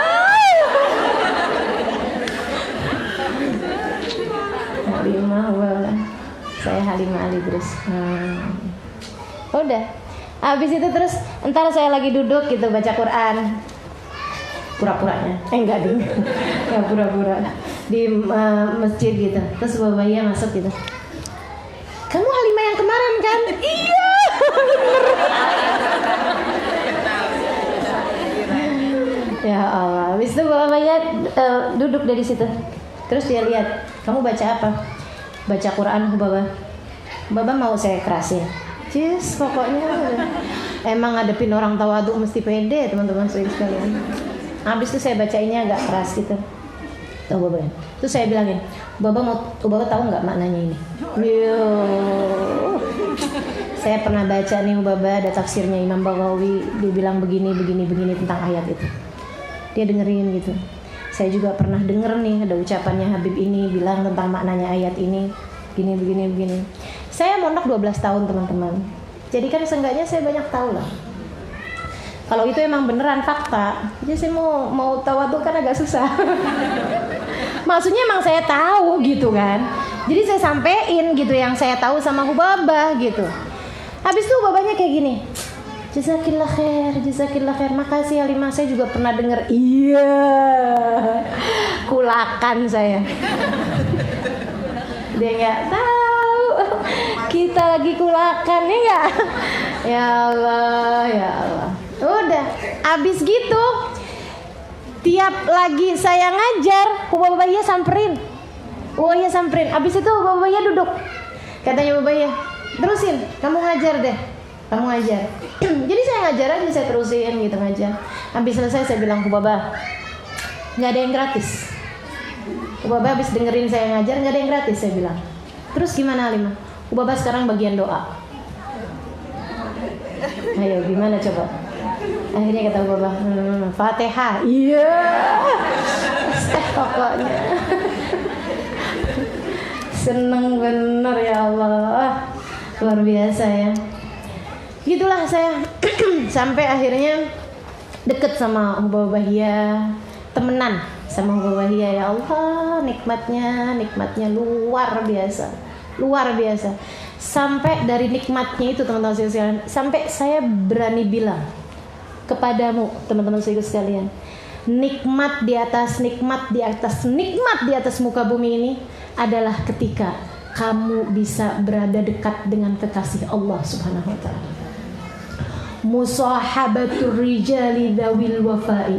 Halimah, saya Halimah Ali terus. Udah. Habis itu terus entar saya lagi duduk gitu baca Quran. Pura-puranya. Enggak ding. Ya pura-pura di masjid gitu. Terus babanya masuk gitu. Kamu Halimah yang kemarin kan? Iya. Ya Allah. Habis itu babanya duduk dari situ. Terus dia lihat, kamu baca apa? Baca Quran Baba. Baba mau saya kerasin. Cis, pokoknya emang ngadepin orang tawadhu mesti pede teman-teman sekalian. Habis itu saya bacainnya agak keras gitu. Tahu Baba. Terus saya bilangin, Baba tahu nggak maknanya ini? Yo. Saya pernah baca nih Baba, ada tafsirnya Imam Baghawi, dia bilang begini tentang ayat itu. Dia dengerin gitu. Saya juga pernah denger nih ada ucapannya Habib ini bilang tentang maknanya ayat ini begini. Saya mondok 12 tahun teman-teman. Jadi kan seenggaknya saya banyak tahu lah. Kalau itu emang beneran fakta, jadi saya mau tawadhu kan agak susah. Maksudnya emang saya tahu gitu kan. Jadi saya sampein gitu yang saya tahu sama Hubabah gitu. Habis itu Hubabahnya kayak gini. Jazakillah khair. Makasih Halimah, saya juga pernah dengar. Iya. Kulakan saya. Dia nggak tahu. Kita lagi kulakan ya nggak? Ya Allah. Udah. Abis gitu, tiap lagi saya ngajar, Hubabahnya samperin. Abis itu Hubabahnya duduk. Katanya Hubabahnya, terusin. Kamu ngajar deh. Jadi saya ngajar aja, saya terusin gitu ngajar. Habis selesai saya bilang ke Hubabah, nggak ada yang gratis. Hubabah habis dengerin saya ngajar, nggak ada yang gratis saya bilang. Terus gimana Halimah? Hubabah sekarang bagian doa. Ayo gimana coba? Akhirnya kata Hubabah, Fatihah. Iya. Pokoknya. Seneng bener ya Allah. Luar biasa ya. Gitulah saya sampai akhirnya deket sama Hubabahia, temenan sama Hubabahia. Ya Allah, nikmatnya luar biasa. Sampai dari nikmatnya itu teman-teman sekalian, sampai saya berani bilang kepadamu teman-teman sekalian, nikmat di atas nikmat di atas muka bumi ini adalah ketika kamu bisa berada dekat dengan kekasih Allah Subhanahu wa taala. Musahabatur rijali dzawil wafa'i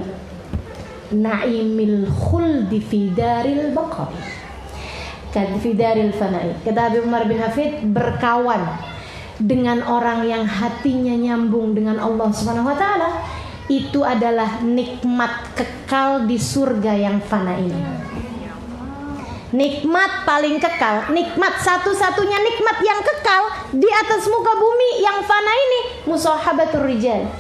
na'imil khuldi fi daril baqa'i fi daril fana'i. Kata Habib Umar bin Hafid, berkawan dengan orang yang hatinya nyambung dengan Allah Subhanahu wa taala itu adalah nikmat kekal di surga yang fana ini. Nikmat paling kekal, nikmat satu-satunya nikmat yang kekal di atas muka bumi yang fana ini, musahabatur rijal,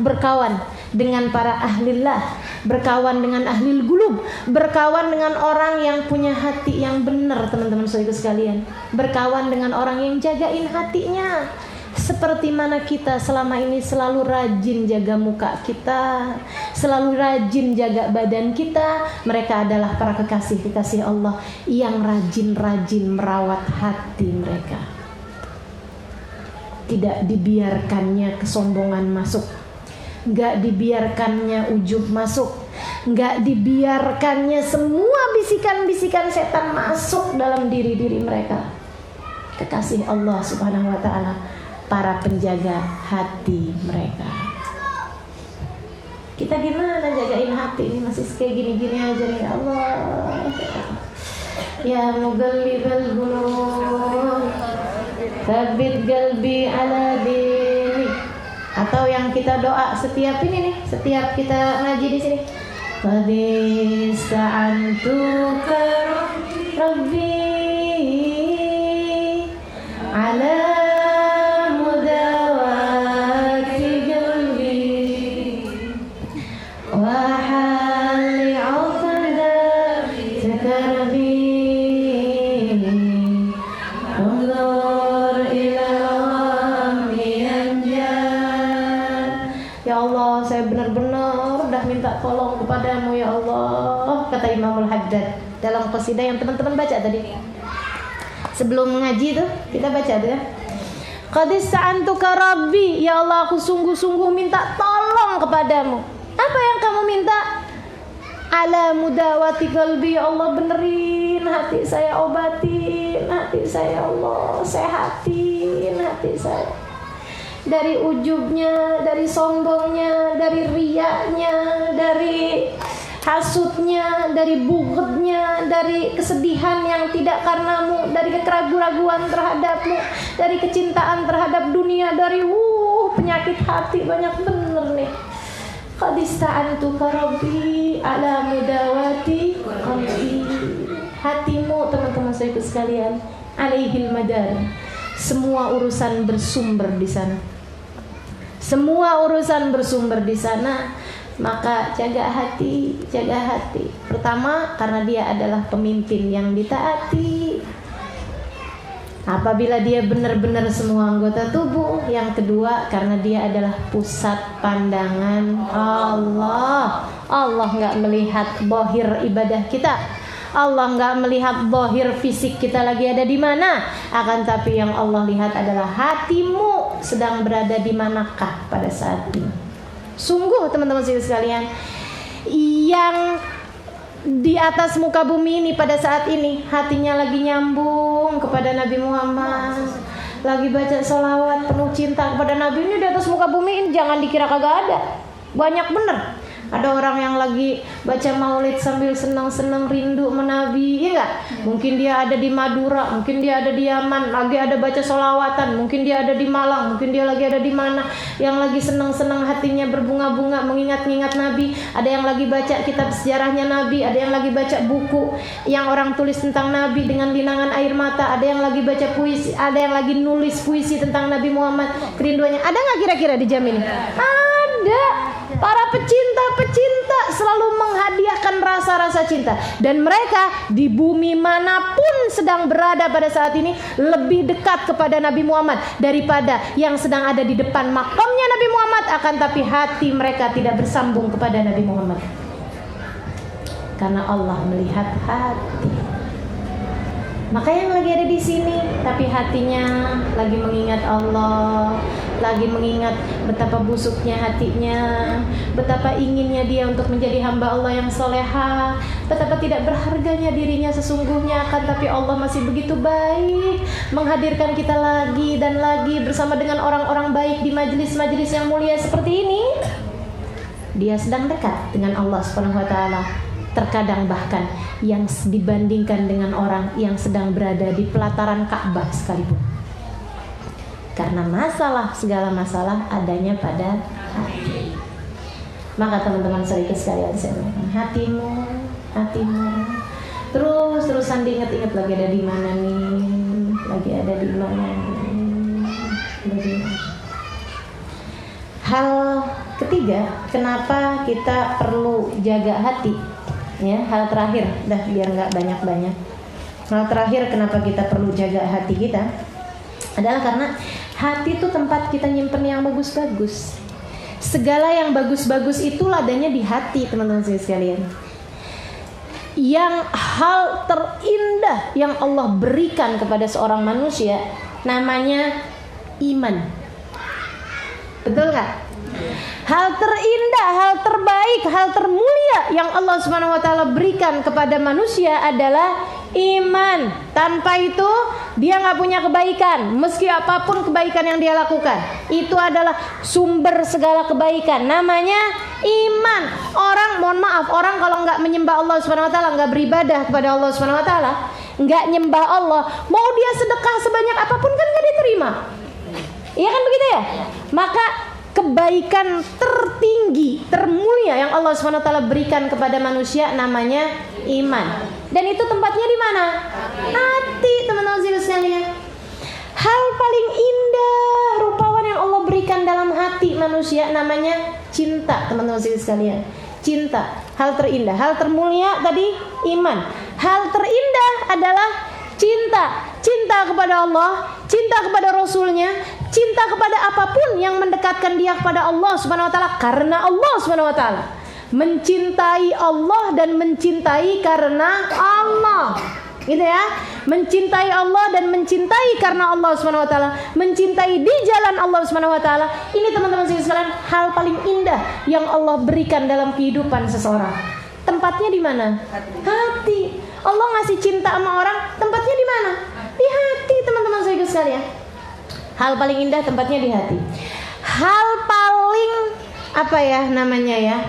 berkawan dengan para ahlillah, berkawan dengan ahlil gulub, berkawan dengan orang yang punya hati yang benar teman-teman saudara sekalian, berkawan dengan orang yang jagain hatinya. Seperti mana kita selama ini selalu rajin jaga muka kita, selalu rajin jaga badan kita. Mereka adalah para kekasih-kekasih Allah yang rajin-rajin merawat hati mereka. Tidak dibiarkannya kesombongan masuk, gak dibiarkannya ujub masuk, gak dibiarkannya semua bisikan-bisikan setan masuk dalam diri-diri mereka. Kekasih Allah Subhanahu wa ta'ala, para penjaga hati mereka. Kita gimana jagain hati ini? Masih kayak gini-gini aja nih. Ya Allah, ya mughallibal qulub tsabbit qalbi ala dinik. Atau yang kita doa setiap ini nih, setiap kita ngaji di sini. Qad ista'antuka rabbi ala mudawati qalbi wa hali 'uqda takarbi unzur ila ya Allah, saya benar-benar udah minta tolong kepadamu ya Allah, kata Imamul Haddad dalam qasidah yang teman-teman baca tadi. Sebelum ngaji tuh kita baca tuh ya. Qad ista'antuka rabbi, ya Allah aku sungguh-sungguh minta tolong kepadamu. Apa yang kamu minta? Ala mudawati qalbi, ya Allah benerin hati saya, obatin hati saya, Allah sehatin hati saya. Dari ujubnya, dari sombongnya, dari riyanya, dari hasutnya, dari bugednya, dari kesedihan yang tidak karenamu, dari keraguan-raguan terhadapmu, dari kecintaan terhadap dunia, dari penyakit hati banyak bener nih. Qad ista'antuka rabbi ala mudawati qalbi. Hatimu teman-teman saya sekalian, alaihil madar. Semua urusan bersumber di sana. Semua urusan bersumber di sana. Maka jaga hati, jaga hati. Pertama, karena dia adalah pemimpin yang ditaati. Apabila dia benar-benar semua anggota tubuh. Yang kedua, karena dia adalah pusat pandangan Allah. Allah nggak melihat zahir ibadah kita. Allah nggak melihat zahir fisik kita lagi ada di mana. Akan tapi yang Allah lihat adalah hatimu sedang berada di manakah pada saat ini. Sungguh teman-teman sekalian, yang di atas muka bumi ini pada saat ini hatinya lagi nyambung kepada Nabi Muhammad, lagi baca sholawat penuh cinta kepada Nabi. Ini di atas muka bumi ini jangan dikira kagak ada, banyak bener. Ada orang yang lagi baca maulid sambil senang-senang rindu menabi, ya enggak? Mungkin dia ada di Madura, mungkin dia ada di Yaman, lagi ada baca sholawatan, mungkin dia ada di Malang, mungkin dia lagi ada di mana, yang lagi senang-senang hatinya berbunga-bunga mengingat-ingat Nabi. Ada yang lagi baca kitab sejarahnya Nabi, ada yang lagi baca buku yang orang tulis tentang Nabi dengan linangan air mata, ada yang lagi baca puisi, ada yang lagi nulis puisi tentang Nabi Muhammad, kerinduannya. Ada nggak kira-kira di jam ini? Ada. Para pecinta selalu menghadiahkan rasa-rasa cinta. Dan mereka di bumi manapun sedang berada pada saat ini lebih dekat kepada Nabi Muhammad daripada yang sedang ada di depan makamnya Nabi Muhammad. Akan tapi hati mereka tidak bersambung kepada Nabi Muhammad, karena Allah melihat hati. Maka yang lagi ada di sini tapi hatinya lagi mengingat Allah, lagi mengingat betapa busuknya hatinya, betapa inginnya dia untuk menjadi hamba Allah yang soleha, betapa tidak berharganya dirinya sesungguhnya. Akan tapi Allah masih begitu baik menghadirkan kita lagi dan lagi bersama dengan orang-orang baik di majelis-majelis yang mulia seperti ini. Dia sedang dekat dengan Allah Subhanahu wa ta'ala. Terkadang bahkan yang dibandingkan dengan orang yang sedang berada di pelataran Ka'bah sekalipun. Karena masalah, segala masalah adanya pada hati. Maka teman-teman saudara sekalian, saya hatimu, terus-terusan diingat-ingat lagi ada di mana nih, lagi ada di mana nih. Hal ketiga, kenapa kita perlu jaga hati? Ya, hal terakhir, dah biar nggak banyak-banyak. Hal terakhir kenapa kita perlu jaga hati kita adalah karena hati itu tempat kita nyimpen yang bagus-bagus. Segala yang bagus-bagus itu ladanya di hati, teman-teman sekalian. Yang hal terindah yang Allah berikan kepada seorang manusia namanya iman. Betul gak? Hal terindah, hal terbaik, hal termulia yang Allah Subhanahu wa taala berikan kepada manusia adalah iman. Tanpa itu dia nggak punya kebaikan. Meski apapun kebaikan yang dia lakukan, itu adalah sumber segala kebaikan. Namanya iman. Orang, mohon maaf, orang kalau nggak menyembah Allah Subhanahu wa taala, nggak beribadah kepada Allah Subhanahu wa taala, nggak nyembah Allah, mau dia sedekah sebanyak apapun kan nggak diterima. Iya kan begitu ya? Maka kebaikan tertinggi, termulia yang Allah SWT berikan kepada manusia namanya iman. Dan itu tempatnya di mana? Hati, teman-teman sekalian. Hal paling indah, rupawan yang Allah berikan dalam hati manusia namanya cinta, teman-teman sekalian. Cinta, hal terindah, hal termulia tadi iman. Hal terindah adalah cinta. Cinta kepada Allah, cinta kepada Rasulnya, cinta kepada apapun yang mendekatkan dia kepada Allah Subhanahu wa taala karena Allah Subhanahu wa taala. Mencintai Allah dan mencintai karena Allah. Gitu ya. Mencintai Allah dan mencintai karena Allah Subhanahu wa taala, mencintai di jalan Allah Subhanahu wa taala. Ini teman-teman sekalian hal paling indah yang Allah berikan dalam kehidupan seseorang. Tempatnya di mana? Hati. Allah ngasih cinta sama orang, tempatnya di mana? Di hati, teman-teman sekalian. Hal paling indah tempatnya di hati. Hal paling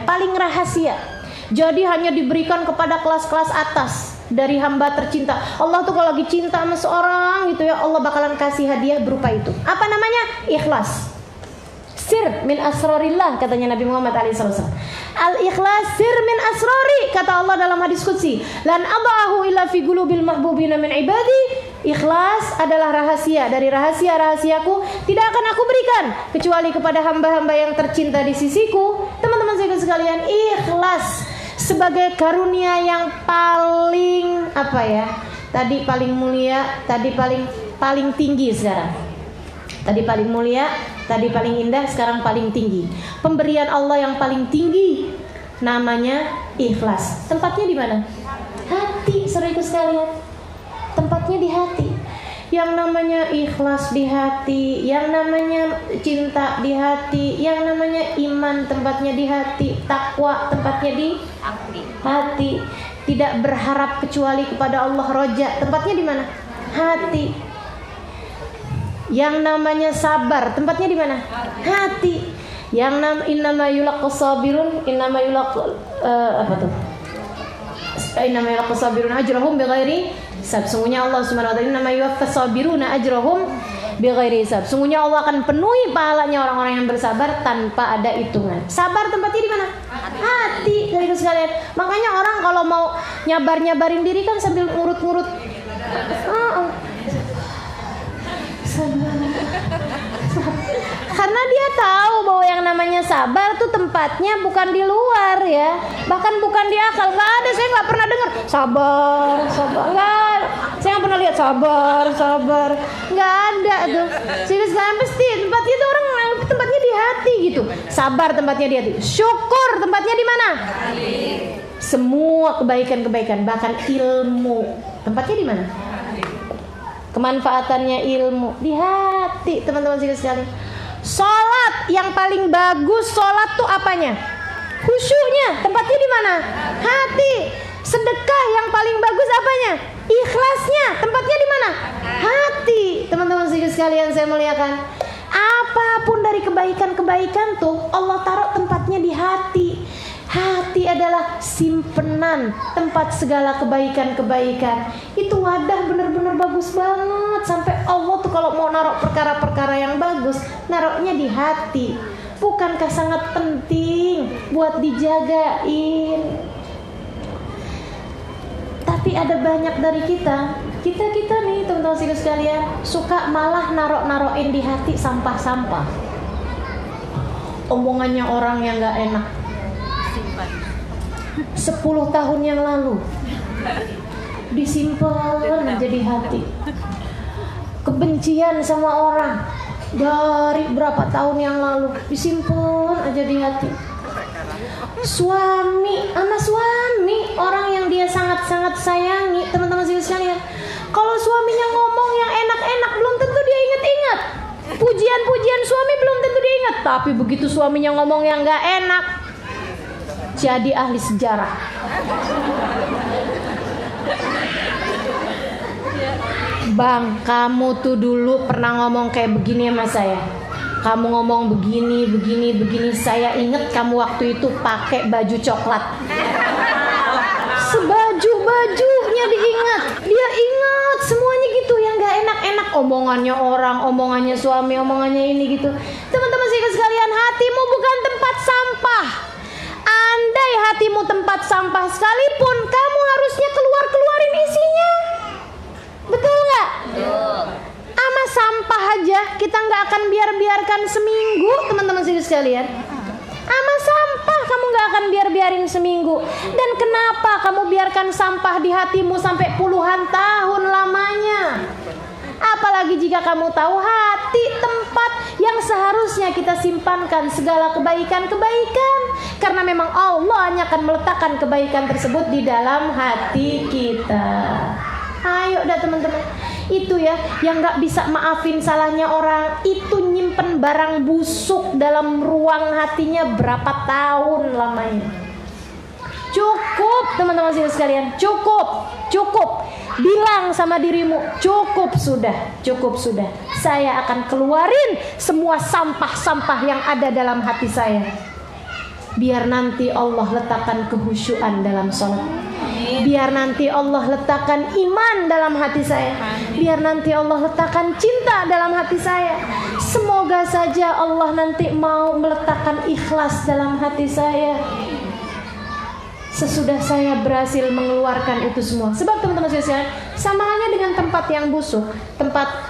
paling rahasia. Jadi hanya diberikan kepada kelas-kelas atas dari hamba tercinta. Allah tuh kalau lagi cinta sama seorang gitu ya, Allah bakalan kasih hadiah berupa itu. Apa namanya? Ikhlas. Sir min asrarillah, katanya Nabi Muhammad SAW. Al-ikhlas sir min asrari, kata Allah dalam hadis qudsi. Lan ada'ahu illa fi qulubil mahbubina min ibadi. Ikhlas adalah rahasia dari rahasia-rahasiaku, tidak akan aku berikan kecuali kepada hamba-hamba yang tercinta di sisiku. Teman-teman sekalian, ikhlas sebagai karunia yang paling tadi paling mulia, tadi paling tinggi sekarang. Tadi paling mulia, tadi paling indah, sekarang paling tinggi. Pemberian Allah yang paling tinggi namanya ikhlas. Tempatnya di mana? Hati, saudaraku sekalian. Tempatnya di hati. Yang namanya ikhlas di hati, yang namanya cinta di hati, yang namanya iman tempatnya di hati, takwa tempatnya di hati. Tidak berharap kecuali kepada Allah, roja tempatnya di mana? Hati. Yang namanya sabar tempatnya di mana? Hati. Yang innama yulaqas sabirun, innama yulaqas sabirun ajrahum bighairi hisab. Sungguhnya Allah Subhanahu wa taala innama yuwaffas sabiruna ajrahum bighairi hisab. Sungguhnya Allah akan penuhi pahalanya orang-orang yang bersabar tanpa ada hitungan. Sabar tempatnya di mana? Hati, saudara sekalian. Makanya orang kalau mau nyabarin diri kan sambil ngurut-ngurut. Karena dia tahu bahwa yang namanya sabar tuh tempatnya bukan di luar ya, bahkan bukan di akal. Nggak ada, saya nggak pernah dengar sabar, nggak. Saya nggak pernah lihat sabar, nggak ada tuh. Jadi sekarang pasti tempatnya itu orang tempatnya di hati gitu. Sabar tempatnya di hati. Syukur tempatnya di mana? Semua kebaikan, bahkan ilmu tempatnya di mana? Kemanfaatannya ilmu di hati, teman-teman sekalian. Salat yang paling bagus, salat tuh apanya? Khusyuknya, tempatnya di mana? Hati. Sedekah yang paling bagus apanya? Ikhlasnya, tempatnya di mana? Hati. Teman-teman sekalian saya muliakan. Apapun dari kebaikan-kebaikan tuh Allah taruh tempatnya di hati. Hati adalah simpenan tempat segala kebaikan-kebaikan. Itu wadah benar-benar bagus banget. Sampai Allah tuh kalau mau naruh perkara-perkara yang bagus, naruhnya di hati. Bukankah sangat penting buat dijagain? Tapi ada banyak dari kita nih teman-teman sekalian, suka malah naruhin di hati sampah-sampah. Omongannya orang yang gak enak 10 tahun yang lalu disimpan menjadi hati. Kebencian sama orang dari berapa tahun yang lalu, disimpan aja di hati. Suami sama suami, orang yang dia sangat-sangat sayangi, teman-teman sekalian, kalau suaminya ngomong yang enak-enak belum tentu dia ingat-ingat. Pujian-pujian suami belum tentu dia ingat. Tapi begitu suaminya ngomong yang gak enak, jadi ahli sejarah. Bang, kamu tuh dulu pernah ngomong kayak begini sama saya. Kamu ngomong begini. Saya ingat kamu waktu itu pakai baju coklat. Sebaju-bajunya diingat. Dia ingat semuanya gitu, yang gak enak-enak. Omongannya orang, omongannya suami, omongannya ini gitu. Teman-teman sekalian, hatimu bukan tempat sampah. Andai hatimu tempat sampah sekalipun, kamu harusnya keluarin isinya. Betul gak? Ama sampah aja kita gak akan biarkan seminggu, teman-teman sekalian. Ama sampah kamu gak akan biarin seminggu. Dan kenapa kamu biarkan sampah di hatimu sampai puluhan tahun lamanya? Apalagi jika kamu tahu hati tempat yang seharusnya kita simpankan segala kebaikan-kebaikan. Karena memang Allah hanya akan meletakkan kebaikan tersebut di dalam hati kita. Ayo dah teman-teman. Itu ya, yang gak bisa maafin salahnya orang, itu nyimpen barang busuk dalam ruang hatinya berapa tahun lamanya. Cukup teman-teman sekalian, cukup. Bilang sama dirimu, cukup sudah. Saya akan keluarin semua sampah-sampah yang ada dalam hati saya. Biar nanti Allah letakkan kehusyuan dalam sholat. Biar nanti Allah letakkan iman dalam hati saya. Biar nanti Allah letakkan cinta dalam hati saya. Semoga saja Allah nanti mau meletakkan ikhlas dalam hati saya sesudah saya berhasil mengeluarkan itu semua. Sebab teman-teman sekalian, sama halnya dengan tempat yang busuk, tempat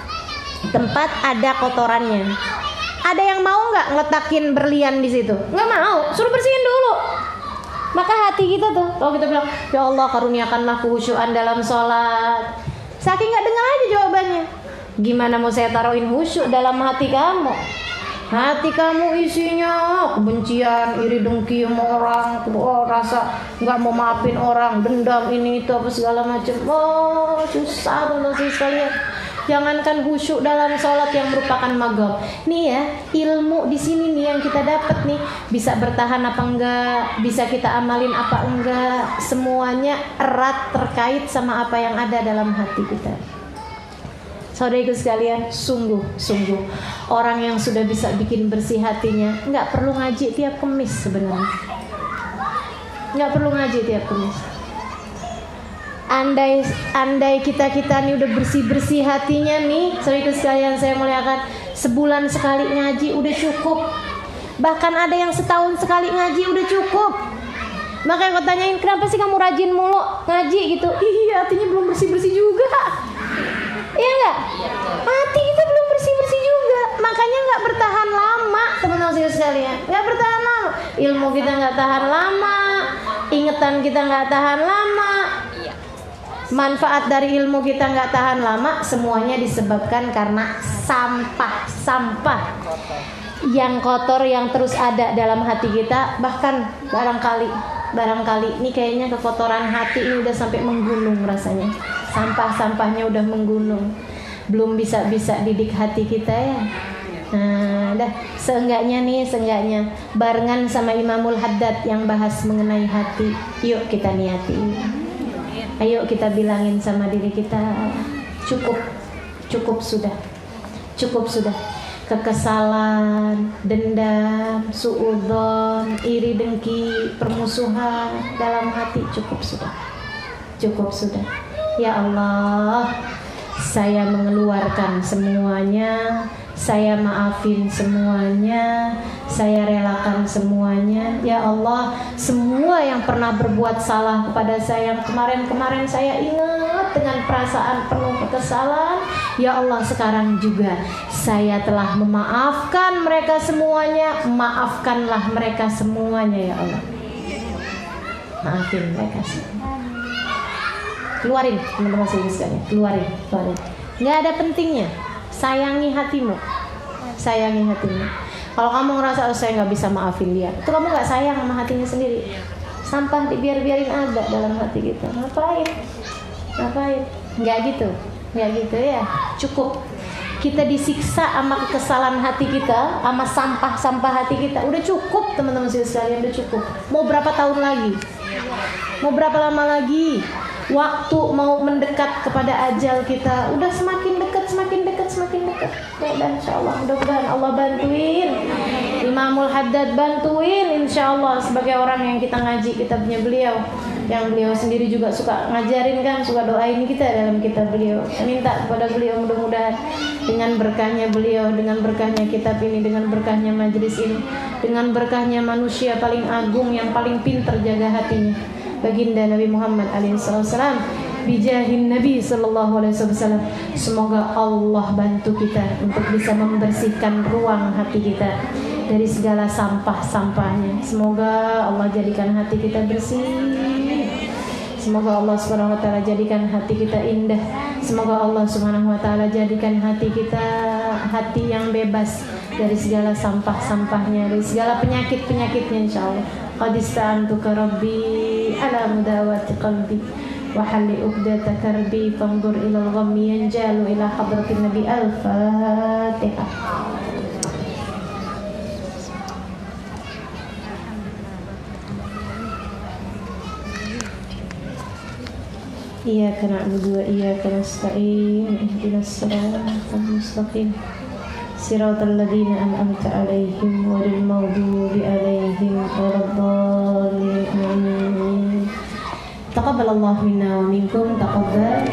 ada kotorannya. Ada yang mau nggak ngeletakin berlian di situ? Nggak mau, suruh bersihin dulu. Maka hati kita tuh, kalau kita bilang, ya Allah karuniakanlah kehusyuan dalam sholat, saking nggak dengar aja jawabannya. Gimana mau saya taruhin khusyuk dalam hati kamu? Hati kamu isinya kebencian, iri dengki sama orang, rasa nggak mau maafin orang, dendam ini itu apa segala macam. Oh susah teman-teman sekalian. Jangankan khusyuk dalam sholat yang merupakan maghrib. Nih ya, ilmu di sini nih yang kita dapat nih, bisa bertahan apa enggak, bisa kita amalin apa enggak, semuanya erat terkait sama apa yang ada dalam hati kita. Saudariku sekalian, sungguh orang yang sudah bisa bikin bersih hatinya nggak perlu ngaji tiap Kamis sebenarnya. Nggak perlu ngaji tiap Kamis. Andai kita nih udah bersih hatinya nih, saudariku sekalian saya muliakan, sebulan sekali ngaji udah cukup. Bahkan ada yang setahun sekali ngaji udah cukup. Makanya kau tanyain, kenapa sih kamu rajin mulu ngaji gitu? Iya, hatinya belum bersih juga. Iya enggak? Hati kita belum bersih juga. Makanya enggak bertahan lama, teman-teman sekalian. Enggak bertahan lama. Ilmu kita enggak tahan lama. Ingatan kita enggak tahan lama. Manfaat dari ilmu kita enggak tahan lama. Semuanya disebabkan karena sampah yang kotor yang terus ada dalam hati kita. Bahkan barangkali ini kayaknya kekotoran hati ini udah sampai menggunung rasanya. Sampah-sampahnya udah menggunung, belum bisa didik hati kita ya. Nah, seenggaknya barengan sama Imamul Haddad yang bahas mengenai hati. Yuk kita niati. Ayo kita bilangin sama diri kita, cukup sudah. Kekesalan, dendam, suudzon, iri dengki, permusuhan dalam hati cukup sudah. Ya Allah, saya mengeluarkan semuanya, saya maafin semuanya, saya relakan semuanya. Ya Allah, semua yang pernah berbuat salah kepada saya, kemarin saya ingat dengan perasaan penuh kekesalan. Ya Allah, sekarang juga saya telah memaafkan mereka semuanya. Maafkanlah mereka semuanya ya Allah. Maafin mereka semuanya. Keluarin teman-teman sekalian, keluarin. Nggak ada pentingnya. Sayangi hatimu. sayangi hatinya. Kalau kamu ngerasa saya nggak bisa maafin dia, itu kamu nggak sayang sama hatinya sendiri. Sampah dibiarin ada dalam hati kita. Ngapain? Nggak gitu ya. Cukup. Kita disiksa sama kesalahan hati kita, sama sampah-sampah hati kita. Udah cukup teman-teman sekalian, udah cukup. Mau berapa tahun lagi? Mau berapa lama lagi? Waktu mau mendekat kepada ajal kita udah semakin dekat. Ya dan insyaallah mudah-mudahan Allah bantuin Imamul Haddad, bantuin insyaallah sebagai orang yang kita ngaji kitabnya beliau, yang beliau sendiri juga suka ngajarin kan, suka doain kita dalam kitab beliau. Minta kepada beliau mudah-mudahan dengan berkahnya beliau, dengan berkahnya kitab ini, dengan berkahnya majelis ini, dengan berkahnya manusia paling agung yang paling pintar jaga hatinya, baginda Nabi Muhammad alaihissalam, bijahin Nabi sallallahu alaihi wasallam. Semoga Allah bantu kita untuk bisa membersihkan ruang hati kita dari segala sampah-sampahnya. Semoga Allah jadikan hati kita bersih. Semoga Allah Subhanahu wa taala jadikan hati kita indah. Semoga Allah Subhanahu wa taala jadikan hati kita hati yang bebas dari segala sampah-sampahnya, dari segala penyakit-penyakitnya insyaallah. Qad ista'antuka rabbi ala mudawati qalbi wa halli uqdata karbi fanzur ila al-ghammi yanjalu ila hadratin nabi. Al-Fatihah. Iyyaka na'budu wa iyyaka nasta'in ihdinas siratal mustaqim siratal ladzina an'amta 'alaihim ghairil maghdubi 'alaihim waladdallin. Taqabbalallahu minna wa minkum taqabbal.